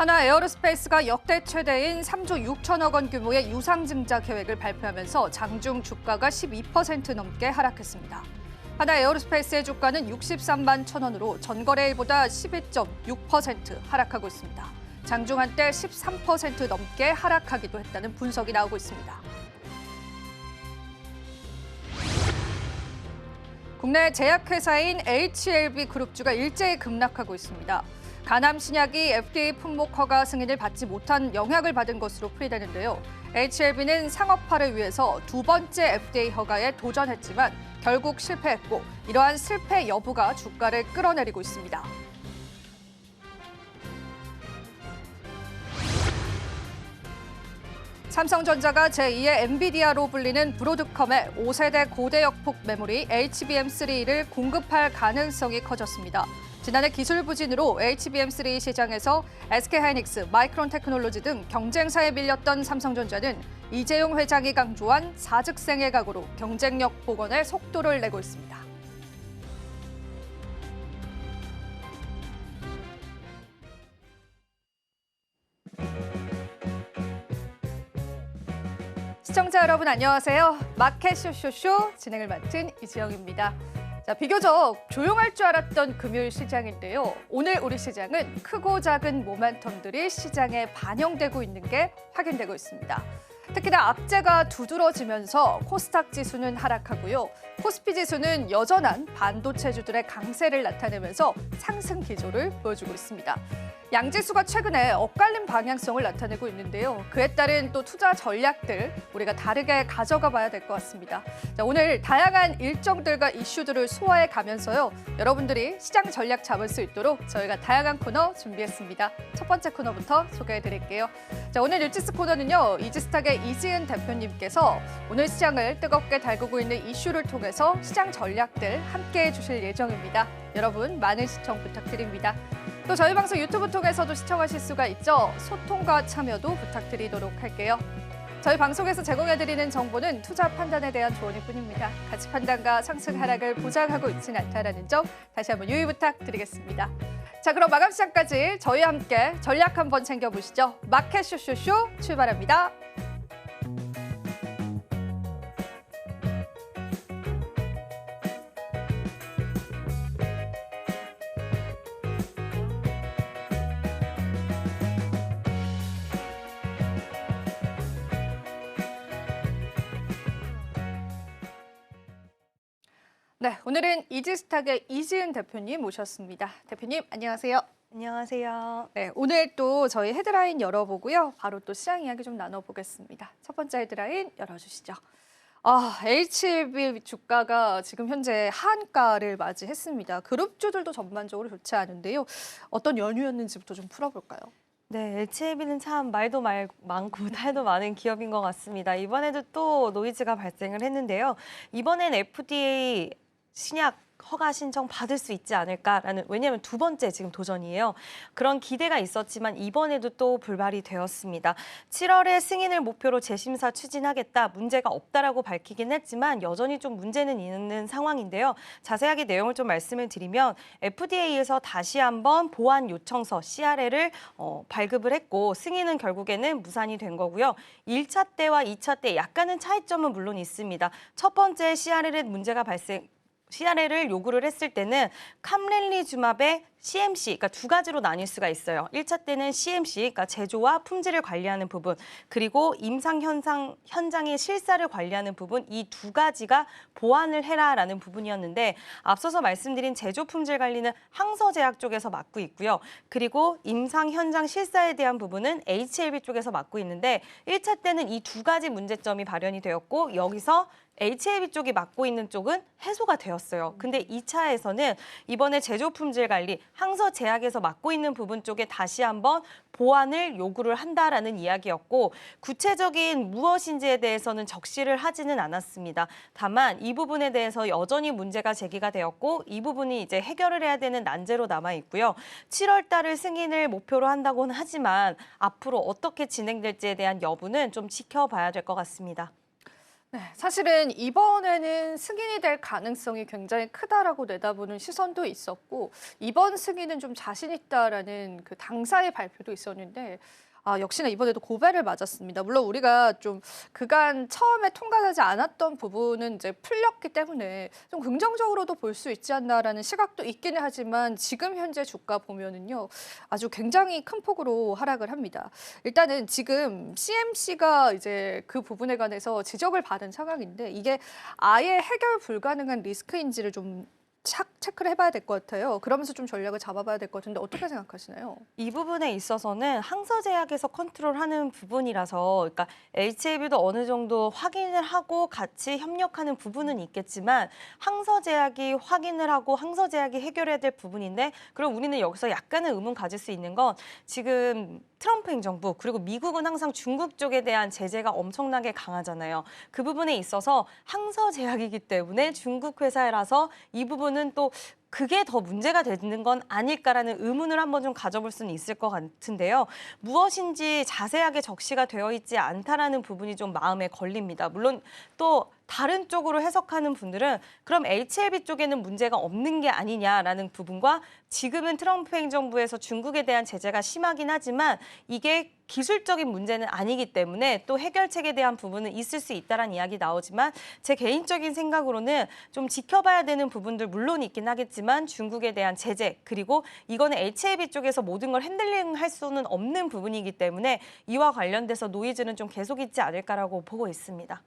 하나 에어로스페이스가 역대 최대인 3조 6천억 원 규모의 유상증자 계획을 발표하면서 장중 주가가 12% 넘게 하락했습니다. 하나 에어로스페이스의 주가는 63만 1,000원으로 전거래일보다 12.6% 하락하고 있습니다. 장중 한때 13% 넘게 하락하기도 했다는 분석이 나오고 있습니다. 국내 제약회사인 HLB 그룹주가 일제히 급락하고 있습니다. 가남 신약이 FDA 품목 허가 승인을 받지 못한 영향을 받은 것으로 풀이되는데요. HLB는 상업화를 위해서 두 번째 FDA 허가에 도전했지만 결국 실패했고 이러한 실패 여부가 주가를 끌어내리고 있습니다. 삼성전자가 제2의 엔비디아로 불리는 브로드컴의 5세대 고대역폭 메모리 HBM3를 공급할 가능성이 커졌습니다. 지난해 기술 부진으로 HBM3 시장에서 SK하이닉스, 마이크론 테크놀로지 등 경쟁사에 밀렸던 삼성전자는 이재용 회장이 강조한 사즉생의 각오로 경쟁력 복원에 속도를 내고 있습니다. 시청자 여러분 안녕하세요. 마켓 쇼쇼쇼 진행을 맡은 이지영입니다. 자, 비교적 조용할 줄 알았던 금요일 시장인데요. 오늘 우리 시장은 크고 작은 모멘텀들이 시장에 반영되고 있는 게 확인되고 있습니다. 특히나 악재가 두드러지면서 코스닥 지수는 하락하고요. 코스피 지수는 여전한 반도체주들의 강세를 나타내면서 상승 기조를 보여주고 있습니다. 양지수가 최근에 엇갈린 방향성을 나타내고 있는데요. 그에 따른 또 투자 전략들 우리가 다르게 가져가 봐야 될 것 같습니다. 자, 오늘 다양한 일정들과 이슈들을 소화해 가면서요. 여러분들이 시장 전략 잡을 수 있도록 저희가 다양한 코너 준비했습니다. 첫 번째 코너부터 소개해 드릴게요. 자, 오늘 뉴지스 코너는요. 이지스탁의 이지은 대표님께서 오늘 시장을 뜨겁게 달구고 있는 이슈를 통해서 시장 전략들 함께해 주실 예정입니다. 여러분 많은 시청 부탁드립니다. 또 저희 방송 유튜브 통해서도 시청하실 수가 있죠. 소통과 참여도 부탁드리도록 할게요. 저희 방송에서 제공해드리는 정보는 투자 판단에 대한 조언일 뿐입니다. 가치 판단과 상승 하락을 보장하고 있지는 않다는 점 다시 한번 유의 부탁드리겠습니다. 자, 그럼 마감 시장까지 저희와 함께 전략 한번 챙겨보시죠. 마켓 쇼쇼쇼 출발합니다. 네, 오늘은 이지스탁의 이지은 대표님 모셨습니다. 대표님 안녕하세요. 안녕하세요. 네, 오늘 또 저희 헤드라인 열어보고요. 바로 또 시장 이야기 좀 나눠보겠습니다. 첫 번째 헤드라인 열어주시죠. HLB 주가가 지금 현재 하한가를 맞이했습니다. 그룹주들도 전반적으로 좋지 않은데요. 어떤 연유였는지부터 좀 풀어볼까요? 네, HLB는 참 말도 많고 탈도 많은 기업인 것 같습니다. 이번에도 또 노이즈가 발생을 했는데요. 이번엔 FDA 신약 허가 신청 받을 수 있지 않을까라는, 왜냐하면 두 번째 지금 도전이에요. 그런 기대가 있었지만 이번에도 또 불발이 되었습니다. 7월에 승인을 목표로 재심사 추진하겠다, 문제가 없다라고 밝히긴 했지만 여전히 좀 문제는 있는 상황인데요. 자세하게 내용을 좀 말씀을 드리면 FDA에서 다시 한번 보완 요청서 CRL을 발급을 했고 승인은 결국에는 무산이 된 거고요. 1차 때와 2차 때 약간은 차이점은 물론 있습니다. 첫 번째 CRL을 요구를 했을 때는 캄렐리주맙의 CMC, 그러니까 두 가지로 나뉠 수가 있어요. 1차 때는 CMC, 그러니까 제조와 품질을 관리하는 부분, 그리고 임상 현장의 실사를 관리하는 부분, 이 두 가지가 보완을 해라라는 부분이었는데 앞서서 말씀드린 제조 품질 관리는 항서제약 쪽에서 맡고 있고요. 그리고 임상 현장 실사에 대한 부분은 HLB 쪽에서 맡고 있는데 1차 때는 이 두 가지 문제점이 발현이 되었고 여기서 HLB 쪽이 맡고 있는 쪽은 해소가 되었어요. 근데 2차에서는 이번에 제조 품질 관리, 항서 제약에서 맡고 있는 부분 쪽에 다시 한번 보완을 요구를 한다라는 이야기였고 구체적인 무엇인지에 대해서는 적시를 하지는 않았습니다. 다만 이 부분에 대해서 여전히 문제가 제기가 되었고 이 부분이 이제 해결을 해야 되는 난제로 남아 있고요. 7월 달을 승인을 목표로 한다고는 하지만 앞으로 어떻게 진행될지에 대한 여부는 좀 지켜봐야 될 것 같습니다. 네, 사실은 이번에는 승인이 될 가능성이 굉장히 크다라고 내다보는 시선도 있었고 이번 승인은 좀 자신 있다라는 그 당사의 발표도 있었는데 역시나 이번에도 고배를 맞았습니다. 물론 우리가 좀 그간 처음에 통과하지 않았던 부분은 이제 풀렸기 때문에 좀 긍정적으로도 볼 수 있지 않나라는 시각도 있기는 하지만 지금 현재 주가 보면은요 아주 굉장히 큰 폭으로 하락을 합니다. 일단은 지금 CMC가 이제 그 부분에 관해서 지적을 받은 상황인데 이게 아예 해결 불가능한 리스크인지를 좀 체크를 해봐야 될 것 같아요. 그러면서 좀 전략을 잡아봐야 될 것 같은데 어떻게 생각하시나요? 이 부분에 있어서는 항서제약에서 컨트롤하는 부분이라서, 그러니까 HAB도 어느 정도 확인을 하고 같이 협력하는 부분은 있겠지만 항서제약이 확인을 하고 항서제약이 해결해야 될 부분인데, 그럼 우리는 여기서 약간의 의문 가질 수 있는 건 지금 트럼프 행정부 그리고 미국은 항상 중국 쪽에 대한 제재가 엄청나게 강하잖아요. 그 부분에 있어서 항서제약이기 때문에 중국 회사라서 이 부분은 또 그게 더 문제가 되는 건 아닐까라는 의문을 한번 좀 가져볼 수는 있을 것 같은데요. 무엇인지 자세하게 적시가 되어 있지 않다라는 부분이 좀 마음에 걸립니다. 물론 또 다른 쪽으로 해석하는 분들은 그럼 HLB 쪽에는 문제가 없는 게 아니냐라는 부분과 지금은 트럼프 행정부에서 중국에 대한 제재가 심하긴 하지만 이게 기술적인 문제는 아니기 때문에 또 해결책에 대한 부분은 있을 수 있다라는 이야기 나오지만 제 개인적인 생각으로는 좀 지켜봐야 되는 부분들 물론 있긴 하겠지만 중국에 대한 제재 그리고 이거는 HLB 쪽에서 모든 걸 핸들링할 수는 없는 부분이기 때문에 이와 관련돼서 노이즈는 좀 계속 있지 않을까라고 보고 있습니다.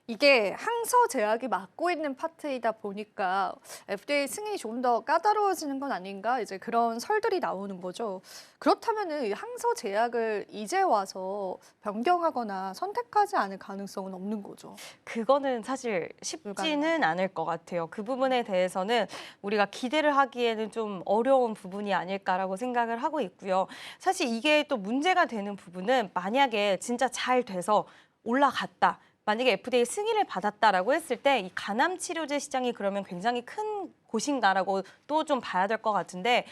이게 항서 제약이 맡고 있는 파트이다 보니까 FDA 승인이 조금 더 까다로워지는 건 아닌가 이제 그런 설들이 나오는 거죠. 그렇다면은 항서 제약을 이제 와서 변경하거나 선택하지 않을 가능성은 없는 거죠. 그거는 사실 쉽지는 불가능하다. 않을 것 같아요. 그 부분에 대해서는 우리가 기대를 하기에는 좀 어려운 부분이 아닐까라고 생각을 하고 있고요. 사실 이게 또 문제가 되는 부분은 만약에 진짜 잘 돼서 올라갔다. 만약에 FDA 승인을 받았다라고 했을 때 이 간암 치료제 시장이 그러면 굉장히 큰 곳인가라고 또 좀 봐야 될 것 같은데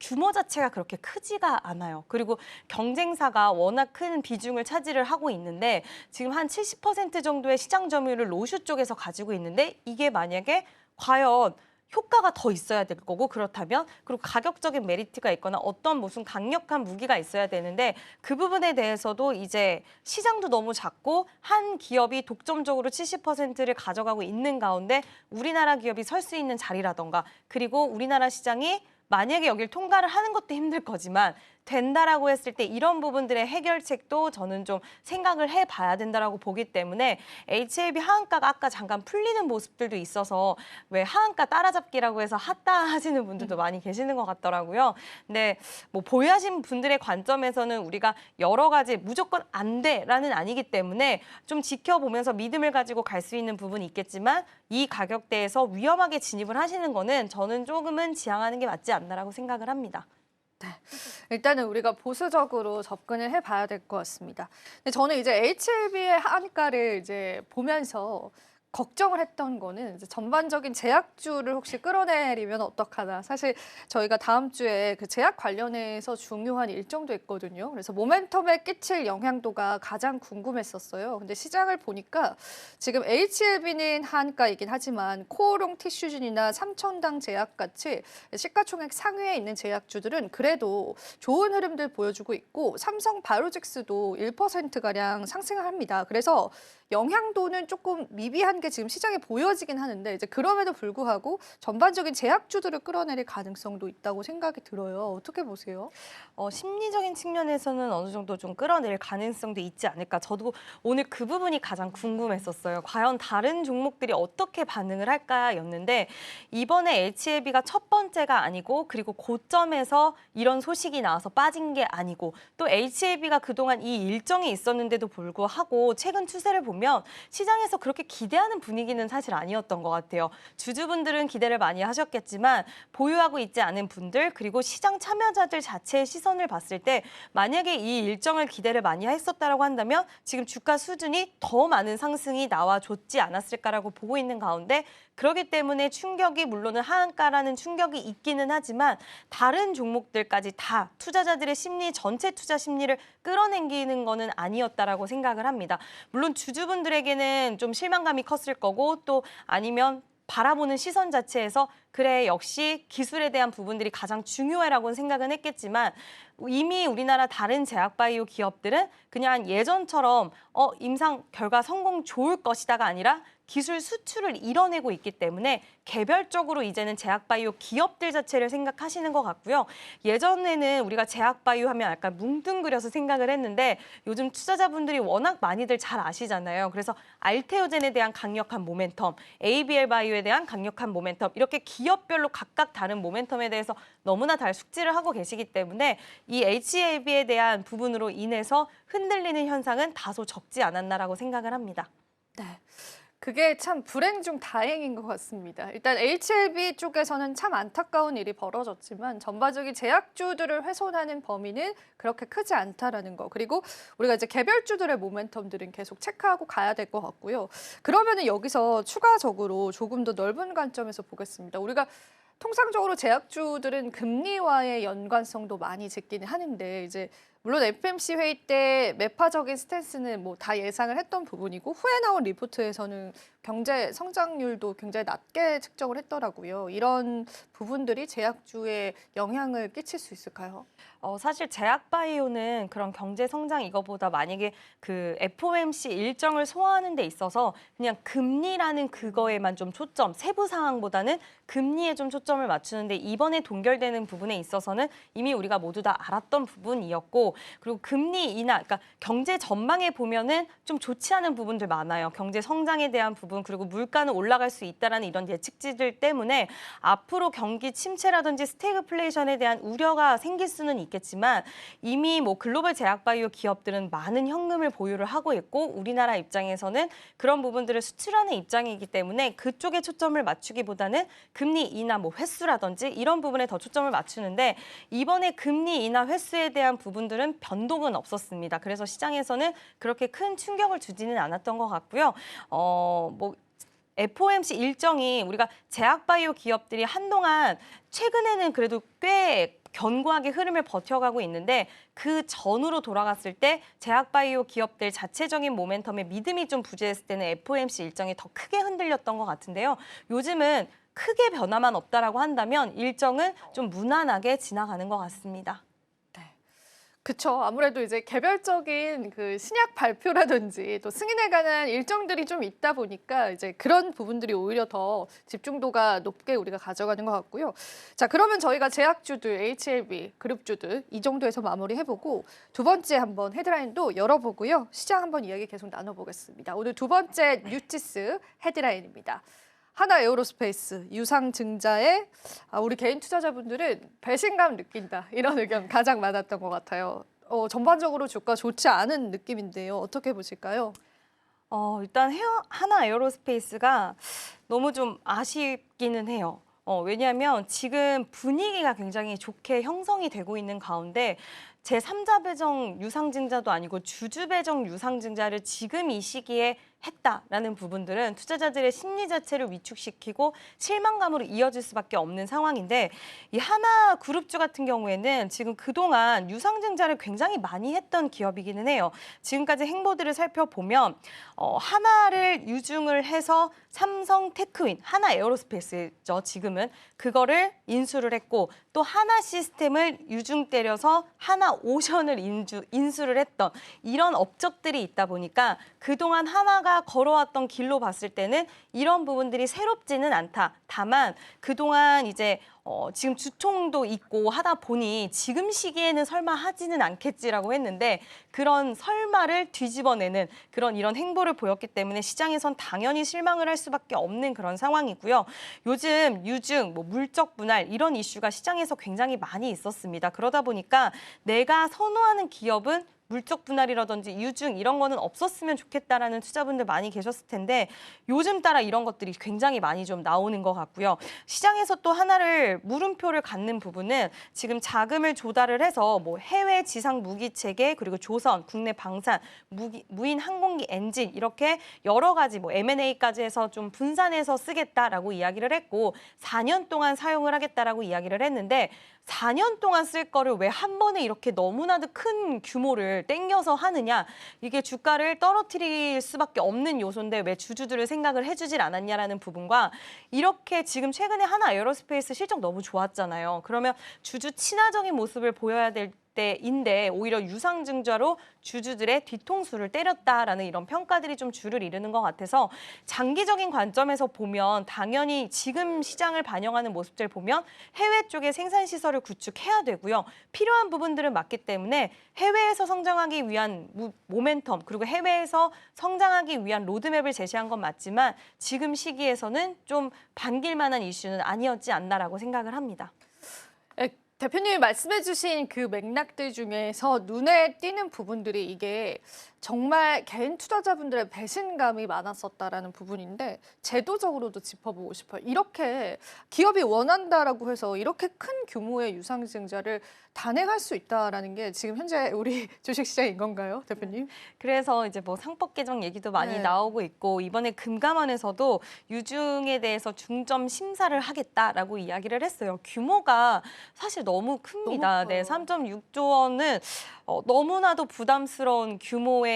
규모 자체가 그렇게 크지가 않아요. 그리고 경쟁사가 워낙 큰 비중을 차지를 하고 있는데 지금 한 70% 정도의 시장 점유율을 로슈 쪽에서 가지고 있는데 이게 만약에 과연 효과가 더 있어야 될 거고 그렇다면 그리고 가격적인 메리트가 있거나 어떤 무슨 강력한 무기가 있어야 되는데 그 부분에 대해서도 이제 시장도 너무 작고 한 기업이 독점적으로 70%를 가져가고 있는 가운데 우리나라 기업이 설 수 있는 자리라던가 그리고 우리나라 시장이 만약에 여길 통과를 하는 것도 힘들 거지만 된다라고 했을 때 이런 부분들의 해결책도 저는 좀 생각을 해봐야 된다라고 보기 때문에 HLB 하한가가 아까 잠깐 풀리는 모습들도 있어서 왜 하한가 따라잡기라고 해서 핫다 하시는 분들도 많이 계시는 것 같더라고요. 근데 뭐 보유하신 분들의 관점에서는 우리가 여러 가지 무조건 안 돼라는 아니기 때문에 좀 지켜보면서 믿음을 가지고 갈 수 있는 부분이 있겠지만 이 가격대에서 위험하게 진입을 하시는 거는 저는 조금은 지양하는 게 맞지 않나라고 생각을 합니다. 일단은 우리가 보수적으로 접근을 해봐야 될 것 같습니다. 근데 저는 이제 HLB의 한가를 이제 보면서 걱정을 했던 거는 이제 전반적인 제약주를 혹시 끌어내리면 어떡하나. 사실 저희가 다음 주에 그 제약 관련해서 중요한 일정도 있거든요. 그래서 모멘텀에 끼칠 영향도가 가장 궁금했었어요. 근데 시장을 보니까 지금 HLB는 한가이긴 하지만 코오롱 티슈진이나 삼천당 제약 같이 시가총액 상위에 있는 제약주들은 그래도 좋은 흐름들 보여주고 있고 삼성 바이오로직스도 1%가량 상승을 합니다. 그래서 영향도는 조금 미비한 게 지금 시장에 보여지긴 하는데 이제 그럼에도 불구하고 전반적인 제약주들을 끌어내릴 가능성도 있다고 생각이 들어요. 어떻게 보세요? 심리적인 측면에서는 어느 정도 좀 끌어낼 가능성도 있지 않을까. 저도 오늘 그 부분이 가장 궁금했었어요. 과연 다른 종목들이 어떻게 반응을 할까였는데 이번에 HLB가 첫 번째가 아니고 그리고 고점에서 이런 소식이 나와서 빠진 게 아니고 또 HLB가 그동안 이 일정이 있었는데도 불구하고 최근 추세를 보면 시장에서 그렇게 기대하는 좋아하는 분위기는 사실 아니었던 것 같아요. 주주분들은 기대를 많이 하셨겠지만 보유하고 있지 않은 분들 그리고 시장 참여자들 자체의 시선을 봤을 때 만약에 이 일정을 기대를 많이 했었다라고 한다면 지금 주가 수준이 더 많은 상승이 나와줬지 않았을까라고 보고 있는 가운데 그렇기 때문에 충격이 물론은 하한가라는 충격이 있기는 하지만 다른 종목들까지 다 투자자들의 심리, 전체 투자 심리를 끌어당기는 거는 아니었다라고 생각을 합니다. 물론 주주분들에게는 좀 실망감이 컸을 거고 또 아니면 바라보는 시선 자체에서 그래 역시 기술에 대한 부분들이 가장 중요해라고 생각은 했겠지만 이미 우리나라 다른 제약바이오 기업들은 그냥 예전처럼 임상 결과 성공 좋을 것이다가 아니라 기술 수출을 이뤄내고 있기 때문에 개별적으로 이제는 제약바이오 기업들 자체를 생각하시는 것 같고요. 예전에는 우리가 제약바이오 하면 약간 뭉뚱그려서 생각을 했는데 요즘 투자자분들이 워낙 많이들 잘 아시잖아요. 그래서 알테오젠에 대한 강력한 모멘텀, ABL 바이오에 대한 강력한 모멘텀 이렇게 기업별로 각각 다른 모멘텀에 대해서 너무나 잘 숙지를 하고 계시기 때문에 이 HLB에 대한 부분으로 인해서 흔들리는 현상은 다소 적지 않았나라고 생각을 합니다. 네. 그게 참 불행 중 다행인 것 같습니다. 일단 HLB 쪽에서는 참 안타까운 일이 벌어졌지만 전반적인 제약주들을 훼손하는 범위는 그렇게 크지 않다라는 거. 그리고 우리가 이제 개별주들의 모멘텀들은 계속 체크하고 가야 될 것 같고요. 그러면은 여기서 추가적으로 조금 더 넓은 관점에서 보겠습니다. 우리가 통상적으로 제약주들은 금리와의 연관성도 많이 짓기는 하는데 이제 물론 FMC 회의 때 매파적인 스탠스는 뭐 다 예상을 했던 부분이고 후에 나온 리포트에서는 경제 성장률도 굉장히 낮게 측정을 했더라고요. 이런 부분들이 제약주에 영향을 끼칠 수 있을까요? 사실 제약바이오는 그런 경제 성장 이거보다 만약에 그 FOMC 일정을 소화하는 데 있어서 그냥 금리라는 그거에만 좀 초점, 세부 상황보다는 금리에 좀 초점을 맞추는데 이번에 동결되는 부분에 있어서는 이미 우리가 모두 다 알았던 부분이었고 그리고 금리 인하, 그러니까 경제 전망에 보면은 좀 좋지 않은 부분들 많아요. 경제 성장에 대한 부분 그리고 물가는 올라갈 수 있다라는 이런 예측치들 때문에 앞으로 경기 침체라든지 스태그플레이션에 대한 우려가 생길 수는 있겠지만 이미 뭐 글로벌 제약바이오 기업들은 많은 현금을 보유를 하고 있고 우리나라 입장에서는 그런 부분들을 수출하는 입장이기 때문에 그쪽에 초점을 맞추기보다는 금리 인하 뭐 횟수라든지 이런 부분에 더 초점을 맞추는데 이번에 금리 인하 횟수에 대한 부분들은 변동은 없었습니다. 그래서 시장에서는 그렇게 큰 충격을 주지는 않았던 것 같고요. 뭐 FOMC 일정이 우리가 제약바이오 기업들이 한동안 최근에는 그래도 꽤 견고하게 흐름을 버텨가고 있는데 그 전으로 돌아갔을 때 제약바이오 기업들 자체적인 모멘텀에 믿음이 좀 부재했을 때는 FOMC 일정이 더 크게 흔들렸던 것 같은데요. 요즘은 크게 변화만 없다라고 한다면 일정은 좀 무난하게 지나가는 것 같습니다. 그쵸. 아무래도 이제 개별적인 그 신약 발표라든지 또 승인에 관한 일정들이 좀 있다 보니까 이제 그런 부분들이 오히려 더 집중도가 높게 우리가 가져가는 것 같고요. 자, 그러면 저희가 제약주들, HLB, 그룹주들 이 정도에서 마무리해보고 두 번째 한번 헤드라인도 열어보고요. 시장 한번 이야기 계속 나눠보겠습니다. 오늘 두 번째 뉴티스 헤드라인입니다. 하나에어로스페이스 유상증자에 우리 개인 투자자분들은 배신감 느낀다 이런 의견 가장 많았던 것 같아요. 전반적으로 주가 좋지 않은 느낌인데요. 어떻게 보실까요? 일단 하나에어로스페이스가 너무 좀 아쉽기는 해요. 왜냐하면 지금 분위기가 굉장히 좋게 형성이 되고 있는 가운데 제3자 배정 유상증자도 아니고 주주 배정 유상증자를 지금 이 시기에 했다라는 부분들은 투자자들의 심리 자체를 위축시키고 실망감으로 이어질 수밖에 없는 상황인데 이 하나 그룹주 같은 경우에는 지금 그동안 유상증자를 굉장히 많이 했던 기업이기는 해요. 지금까지 행보들을 살펴보면 하나를 유증을 해서 삼성 테크윈, 하나 에어로스페이스죠. 지금은 그거를 인수를 했고 또 하나 시스템을 유증 때려서 하나 오션을 인수를 했던 이런 업적들이 있다 보니까 그동안 하나가 걸어왔던 길로 봤을 때는 이런 부분들이 새롭지는 않다. 다만 그동안 이제 지금 주총도 있고 하다 보니 지금 시기에는 설마 하지는 않겠지라고 했는데 그런 설마를 뒤집어내는 이런 행보를 보였기 때문에 시장에선 당연히 실망을 할 수밖에 없는 그런 상황이고요. 요즘 유증, 뭐 물적 분할 이런 이슈가 시장에서 굉장히 많이 있었습니다. 그러다 보니까 내가 선호하는 기업은 물적 분할이라든지 유증 이런 거는 없었으면 좋겠다라는 투자분들 많이 계셨을 텐데 요즘 따라 이런 것들이 굉장히 많이 좀 나오는 것 같고요. 시장에서 또 하나를 물음표를 갖는 부분은 지금 자금을 조달을 해서 뭐 해외 지상 무기 체계 그리고 조선, 국내 방산, 무인 항공기 엔진 이렇게 여러 가지 뭐 M&A까지 해서 좀 분산해서 쓰겠다라고 이야기를 했고 4년 동안 사용을 하겠다라고 이야기를 했는데 4년 동안 쓸 거를 왜 한 번에 이렇게 너무나도 큰 규모를 땡겨서 하느냐. 이게 주가를 떨어뜨릴 수밖에 없는 요소인데 왜 주주들을 생각을 해주질 않았냐라는 부분과 이렇게 지금 최근에 하나 에어로스페이스 실적 너무 좋았잖아요. 그러면 주주 친화적인 모습을 보여야 될 때인데 오히려 유상증자로 주주들의 뒤통수를 때렸다라는 이런 평가들이 좀 주를 이루는 것 같아서 장기적인 관점에서 보면 당연히 지금 시장을 반영하는 모습들 보면 해외 쪽에 생산시설을 구축해야 되고요. 필요한 부분들은 맞기 때문에 해외에서 성장하기 위한 모멘텀 그리고 해외에서 성장하기 위한 로드맵을 제시한 건 맞지만 지금 시기에서는 좀 반길 만한 이슈는 아니었지 않나라고 생각을 합니다. 대표님이 말씀해주신 그 맥락들 중에서 눈에 띄는 부분들이 이게 정말 개인 투자자분들의 배신감이 많았었다라는 부분인데 제도적으로도 짚어보고 싶어요. 이렇게 기업이 원한다라고 해서 이렇게 큰 규모의 유상증자를 단행할 수 있다라는 게 지금 현재 우리 주식시장인 건가요, 대표님? 그래서 이제 뭐 상법 개정 얘기도 많이 네. 나오고 있고 이번에 금감원에서도 유증에 대해서 중점 심사를 하겠다라고 이야기를 했어요. 규모가 사실 너무 큽니다. 너무 네, 커요. 3.6조 원은 너무나도 부담스러운 규모의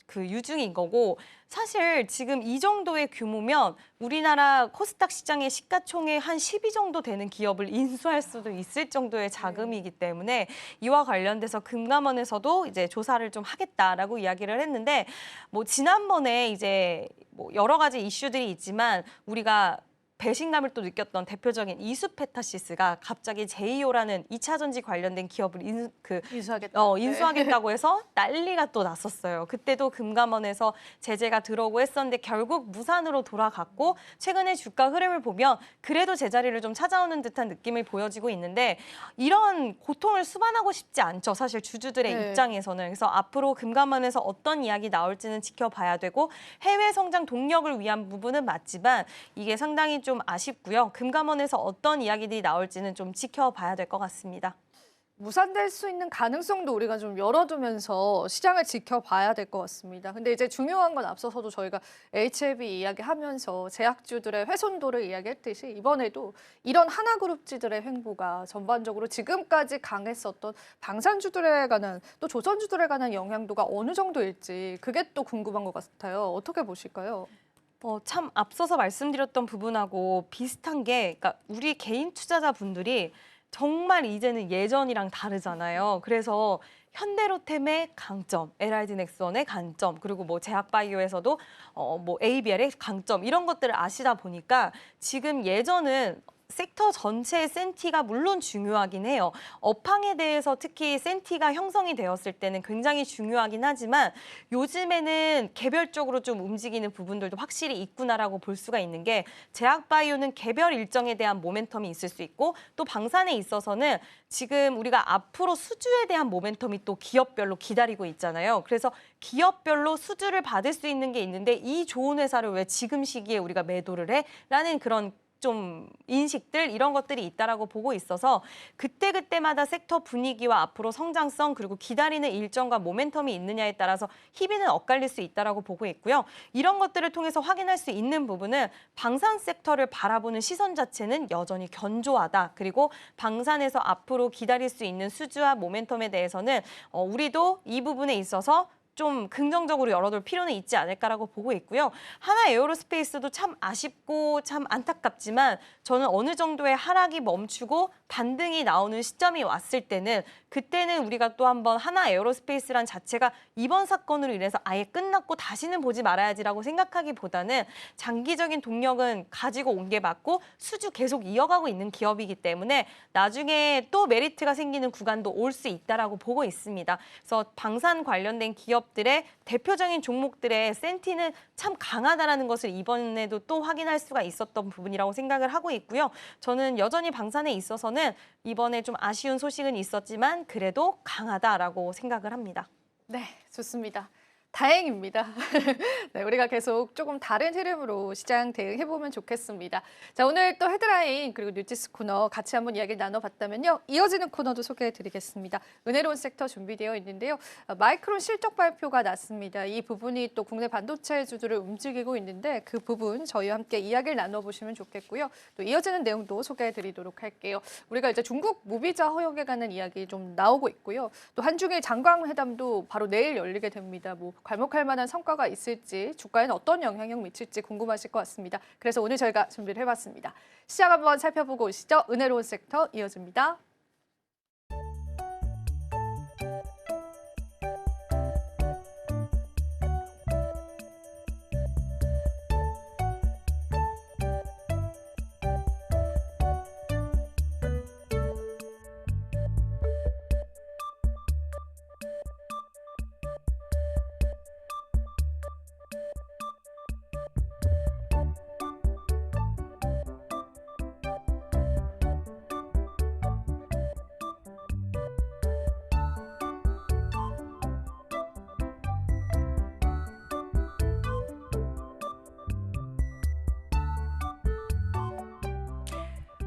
그 유증인 거고 사실 지금 이 정도의 규모면 우리나라 코스닥 시장의 시가총액 한 10위 정도 되는 기업을 인수할 수도 있을 정도의 자금이기 때문에 이와 관련돼서 금감원에서도 이제 조사를 좀 하겠다라고 이야기를 했는데 뭐 지난번에 이제 뭐 여러 가지 이슈들이 있지만 우리가 배신감을 또 느꼈던 대표적인 이수페타시스가 갑자기 제이오라는 2차 전지 관련된 기업을 인수하겠다고 해서 난리가 또 났었어요. 그때도 금감원에서 제재가 들어오고 했었는데 결국 무산으로 돌아갔고 최근에 주가 흐름을 보면 그래도 제자리를 좀 찾아오는 듯한 느낌을 보여지고 있는데 이런 고통을 수반하고 싶지 않죠. 사실 주주들의 네. 입장에서는. 그래서 앞으로 금감원에서 어떤 이야기 나올지는 지켜봐야 되고 해외 성장 동력을 위한 부분은 맞지만 이게 상당히 좀 아쉽고요. 금감원에서 어떤 이야기들이 나올지는 좀 지켜봐야 될 것 같습니다. 무산될 수 있는 가능성도 우리가 좀 열어두면서 시장을 지켜봐야 될 것 같습니다. 근데 이제 중요한 건 앞서서도 저희가 HLB 이야기하면서 제약주들의 훼손도를 이야기했듯이 이번에도 이런 하나그룹지들의 횡보가 전반적으로 지금까지 강했었던 방산주들에 관한 또 조선주들에 관한 영향도가 어느 정도일지 그게 또 궁금한 것 같아요. 어떻게 보실까요? 참 앞서서 말씀드렸던 부분하고 비슷한 게 그러니까 우리 개인 투자자분들이 정말 이제는 예전이랑 다르잖아요. 그래서 현대로템의 강점, LRD 넥스원의 강점, 그리고 뭐 제약바이오에서도 뭐 ABL의 강점 이런 것들을 아시다 보니까 지금 예전은 섹터 전체의 센티가 물론 중요하긴 해요. 업황에 대해서 특히 센티가 형성이 되었을 때는 굉장히 중요하긴 하지만 요즘에는 개별적으로 좀 움직이는 부분들도 확실히 있구나라고 볼 수가 있는 게 제약바이오는 개별 일정에 대한 모멘텀이 있을 수 있고 또 방산에 있어서는 지금 우리가 앞으로 수주에 대한 모멘텀이 또 기업별로 기다리고 있잖아요. 그래서 기업별로 수주를 받을 수 있는 게 있는데 이 좋은 회사를 왜 지금 시기에 우리가 매도를 해? 라는 그런 좀 인식들 이런 것들이 있다라고 보고 있어서 그때그때마다 섹터 분위기와 앞으로 성장성 그리고 기다리는 일정과 모멘텀이 있느냐에 따라서 희비는 엇갈릴 수 있다라고 보고 있고요. 이런 것들을 통해서 확인할 수 있는 부분은 방산 섹터를 바라보는 시선 자체는 여전히 견조하다. 그리고 방산에서 앞으로 기다릴 수 있는 수주와 모멘텀에 대해서는 우리도 이 부분에 있어서 좀 긍정적으로 열어둘 필요는 있지 않을까라고 보고 있고요. 하나 에어로스페이스도 참 아쉽고 참 안타깝지만 저는 어느 정도의 하락이 멈추고 반등이 나오는 시점이 왔을 때는 그때는 우리가 또 한번 하나 에어로스페이스란 자체가 이번 사건으로 인해서 아예 끝났고 다시는 보지 말아야지라고 생각하기보다는 장기적인 동력은 가지고 온 게 맞고 수주 계속 이어가고 있는 기업이기 때문에 나중에 또 메리트가 생기는 구간도 올 수 있다라고 보고 있습니다. 그래서 방산 관련된 기업들의 대표적인 종목들의 센티는 참 강하다라는 것을 이번에도 또 확인할 수가 있었던 부분이라고 생각을 하고 있고요. 저는 여전히 방산에 있어서는 이번에 좀 아쉬운 소식은 있었지만 그래도 강하다라고 생각을 합니다. 네, 좋습니다. 다행입니다. 네, 우리가 계속 조금 다른 흐름으로 시장 대응해보면 좋겠습니다. 자, 오늘 또 헤드라인 그리고 뉴지스 코너 같이 한번 이야기를 나눠봤다면요. 이어지는 코너도 소개해드리겠습니다. 은혜로운 섹터 준비되어 있는데요. 마이크론 실적 발표가 났습니다. 이 부분이 또 국내 반도체 주주를 움직이고 있는데 그 부분 저희와 함께 이야기를 나눠보시면 좋겠고요. 또 이어지는 내용도 소개해드리도록 할게요. 우리가 이제 중국 무비자 허용에 관한 이야기 좀 나오고 있고요. 또 한중일 장관회담도 바로 내일 열리게 됩니다. 뭐 괄목할 만한 성과가 있을지 주가에는 어떤 영향을 미칠지 궁금하실 것 같습니다. 그래서 오늘 저희가 준비를 해봤습니다. 시장 한번 살펴보고 오시죠. 은혜로운 섹터 이어집니다.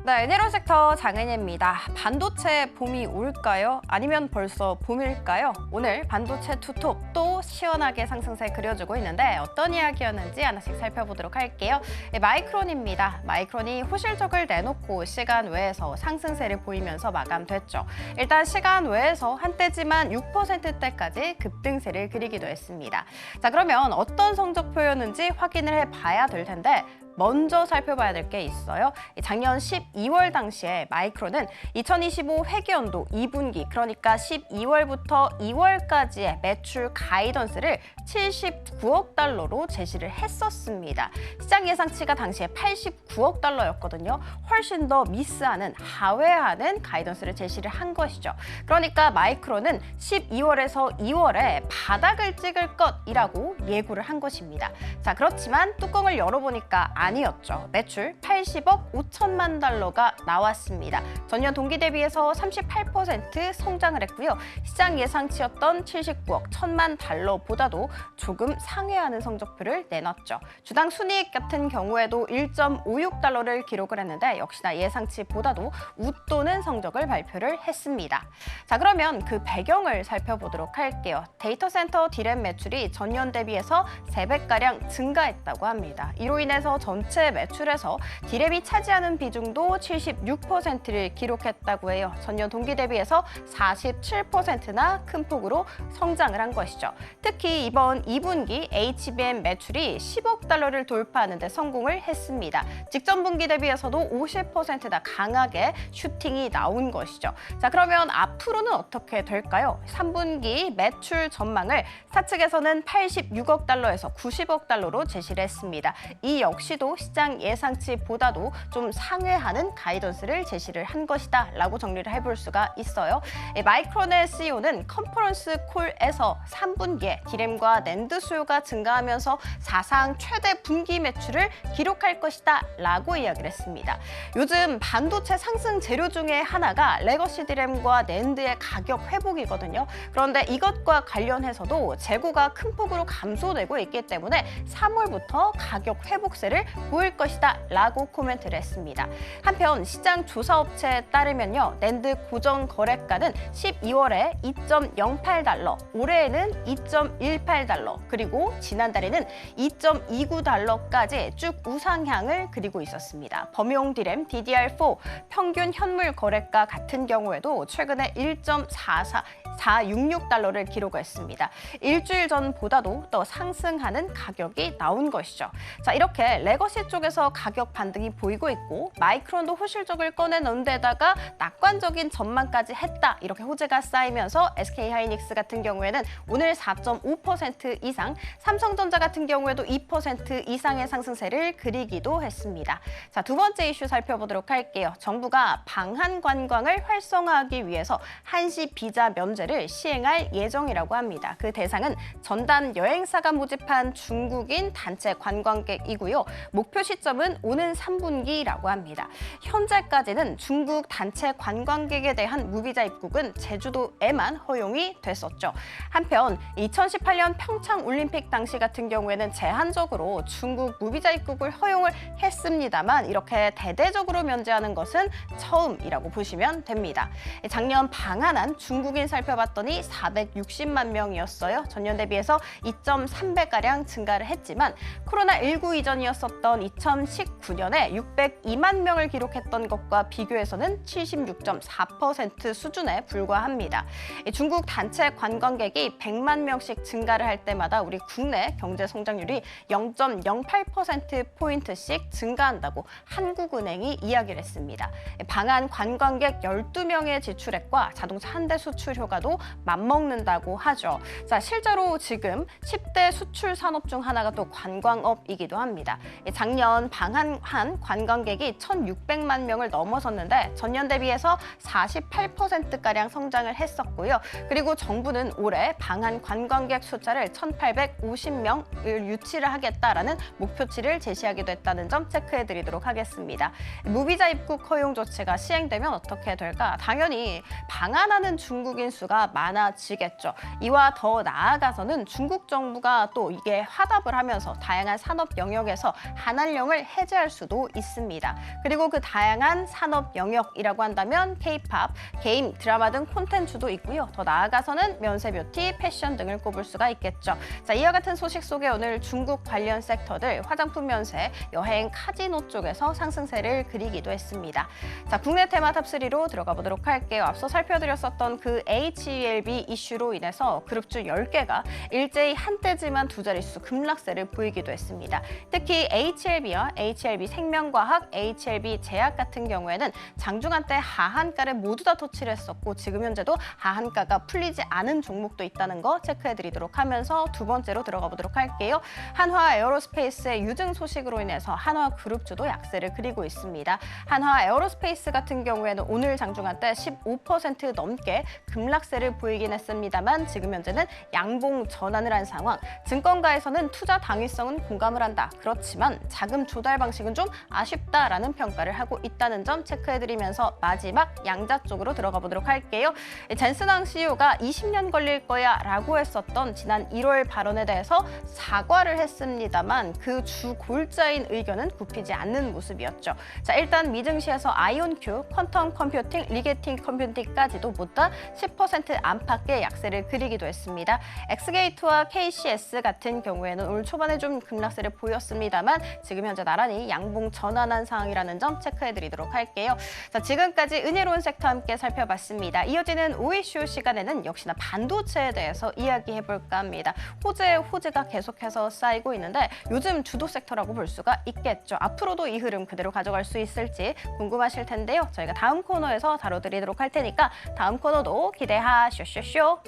네, 에네로 섹터 장은혜입니다. 반도체 봄이 올까요? 아니면 벌써 봄일까요? 오늘 반도체 투톱 또 시원하게 상승세 그려주고 있는데 어떤 이야기였는지 하나씩 살펴보도록 할게요. 마이크론입니다. 마이크론이 호실적을 내놓고 시간 외에서 상승세를 보이면서 마감됐죠. 일단 시간 외에서 한때지만 6%대까지 급등세를 그리기도 했습니다. 자, 그러면 어떤 성적표였는지 확인을 해봐야 될 텐데 먼저 살펴봐야 될 게 있어요. 작년 12월 당시에 마이크론은 2025 회계연도 2분기 그러니까 12월부터 2월까지의 매출 가이던스를 79억 달러로 제시를 했었습니다. 시장 예상치가 당시에 89억 달러였거든요. 훨씬 더 미스하는 하회하는 가이던스를 제시를 한 것이죠. 그러니까 마이크론은 12월에서 2월에 바닥을 찍을 것이라고 예고를 한 것입니다. 자, 그렇지만 뚜껑을 열어보니까 아니었죠. 매출 80억 5천만 달러가 나왔습니다. 전년 동기 대비해서 38% 성장을 했고요. 시장 예상치였던 79억 1천만 달러보다도 조금 상회하는 성적표를 내놨죠. 주당 순이익 같은 경우에도 1.56 달러를 기록을 했는데 역시나 예상치보다도 웃도는 성적을 발표를 했습니다. 자, 그러면 그 배경을 살펴보도록 할게요. 데이터 센터 디램 매출이 전년 대비해서 3배가량 증가했다고 합니다. 이로 인해서 전체 매출에서 디램이 차지하는 비중도 76%를 기록했다고 해요. 전년 동기 대비해서 47%나 큰 폭으로 성장을 한 것이죠. 특히 이번 2분기 HBM 매출이 10억 달러를 돌파하는 데 성공을 했습니다. 직전 분기 대비해서도 50%나 강하게 슈팅이 나온 것이죠. 자, 그러면 앞으로는 어떻게 될까요? 3분기 매출 전망을 사측에서는 86억 달러에서 90억 달러로 제시를 했습니다. 이 역시도 시장 예상치보다도 좀 상회하는 가이던스를 제시를 한 것이다 라고 정리를 해볼 수가 있어요. 마이크론의 CEO는 컨퍼런스 콜에서 3분기에 디램과 낸드 수요가 증가하면서 사상 최대 분기 매출을 기록할 것이다 라고 이야기를 했습니다. 요즘 반도체 상승 재료 중에 하나가 레거시 디램과 낸드의 가격 회복이거든요. 그런데 이것과 관련해서도 재고가 큰 폭으로 감소되고 있기 때문에 3월부터 가격 회복세를 보일 것이다 라고 코멘트를 했습니다. 한편 시장 조사업체에 따르면요. 낸드 고정 거래가는 12월에 2.08달러, 올해에는 2.18달러, 그리고 지난달에는 2.29달러까지 쭉 우상향을 그리고 있었습니다. 범용 디램 DDR4 평균 현물 거래가 같은 경우에도 최근에 1.466달러를 기록했습니다. 일주일 전보다도 더 상승하는 가격이 나온 것이죠. 자, 이렇게 레거시 쪽에서 가격 반등이 보이고 있고 마이크론도 호실적을 꺼내놓은 데다가 낙관적인 전망까지 했다 이렇게 호재가 쌓이면서 SK하이닉스 같은 경우에는 오늘 4.5% 이상, 삼성전자 같은 경우에도 2% 이상의 상승세를 그리기도 했습니다. 자, 두 번째 이슈 살펴보도록 할게요. 정부가 방한 관광을 활성화하기 위해서 한시 비자 면제를 조치를 시행할 예정이라고 합니다. 그 대상은 전담 여행사가 모집한 중국인 단체 관광객이고요. 목표 시점은 오는 3분기라고 합니다. 현재까지는 중국 단체 관광객에 대한 무비자 입국은 제주도에만 허용이 됐었죠. 한편 2018년 평창 올림픽 당시 같은 경우에는 제한적으로 중국 무비자 입국을 허용을 했습니다만 이렇게 대대적으로 면제하는 것은 처음이라고 보시면 됩니다. 작년 방한한 중국인 살펴봤더니 460만 명이었어요. 전년 대비해서 2.3배가량 증가를 했지만 코로나19 이전이었었던 2019년에 602만 명을 기록했던 것과 비교해서는 76.4% 수준에 불과합니다. 중국 단체 관광객이 100만 명씩 증가를 할 때마다 우리 국내 경제 성장률이 0.08%포인트씩 증가한다고 한국은행이 이야기를 했습니다. 방한 관광객 12명의 지출액과 자동차 한 대 수출 효과도 맞먹는다고 하죠. 자, 실제로 지금 10대 수출 산업 중 하나가 또 관광업이기도 합니다. 작년 방한한 관광객이 1,600만 명을 넘어섰는데 전년 대비해서 48%가량 성장을 했었고요. 그리고 정부는 올해 방한 관광객 숫자를 1,850명을 유치를 하겠다라는 목표치를 제시하기도 했다는 점 체크해드리도록 하겠습니다. 무비자 입국 허용 조치가 시행되면 어떻게 될까? 당연히 방한하는 중국인 수가 많아지겠죠. 이와 더 나아가서는 중국 정부가 또 이게 화답을 하면서 다양한 산업 영역에서 한한령을 해제할 수도 있습니다. 그리고 그 다양한 산업 영역이라고 한다면 K-팝, 게임, 드라마 등 콘텐츠도 있고요. 더 나아가서는 면세 뷰티, 패션 등을 꼽을 수가 있겠죠. 자, 이와 같은 소식 속에 오늘 중국 관련 섹터들, 화장품 면세, 여행, 카지노 쪽에서 상승세를 그리기도 했습니다. 자, 국내 테마 탑3로 들어가 보도록 할게요. 앞서 살펴드렸었던 그 HELB 이슈로 인해서 그룹주 10개가 일제히 한때지만 두 자릿수 급락세를 보이기도 했습니다. 특히 HLB와 HLB 생명과학, HLB 제약 같은 경우에는 장중한 때 하한가를 모두 다 터치를 했었고 지금 현재도 하한가가 풀리지 않은 종목도 있다는 거 체크해드리도록 하면서 두 번째로 들어가 보도록 할게요. 한화 에어로스페이스의 유증 소식으로 인해서 한화 그룹주도 약세를 그리고 있습니다. 한화 에어로스페이스 같은 경우에는 오늘 장중한 때 15% 넘게 급락세를 보이긴 했습니다만 지금 현재는 양봉 전환을 한 상황. 증권가에서는 투자 당위성은 공감을 한다. 그렇지만 자금 조달 방식은 좀 아쉽다라는 평가를 하고 있다는 점 체크해드리면서 마지막 양자 쪽으로 들어가 보도록 할게요. 젠슨왕 CEO가 20년 걸릴 거야 라고 했었던 지난 1월 발언에 대해서 사과를 했습니다만 그 주 골자인 의견은 굽히지 않는 모습이었죠. 자, 일단 미증시에서 아이온큐, 퀀텀 컴퓨팅, 리게팅 컴퓨팅까지도 모두 다 10% 안팎의 약세를 그리기도 했습니다. 엑스게이트와 KCS 같은 경우에는 올 초반에 좀 급락세를 보였습니다만 지금 현재 나란히 양봉 전환한 상황이라는 점 체크해드리도록 할게요. 자, 지금까지 은혜로운 섹터 함께 살펴봤습니다. 이어지는 오이쇼 시간에는 역시나 반도체에 대해서 이야기해볼까 합니다. 호재의 호재가 계속해서 쌓이고 있는데 요즘 주도 섹터라고 볼 수가 있겠죠. 앞으로도 이 흐름 그대로 가져갈 수 있을지 궁금하실 텐데요. 저희가 다음 코너에서 다뤄드리도록 할 테니까 다음 코너도 기대하쇼쇼쇼.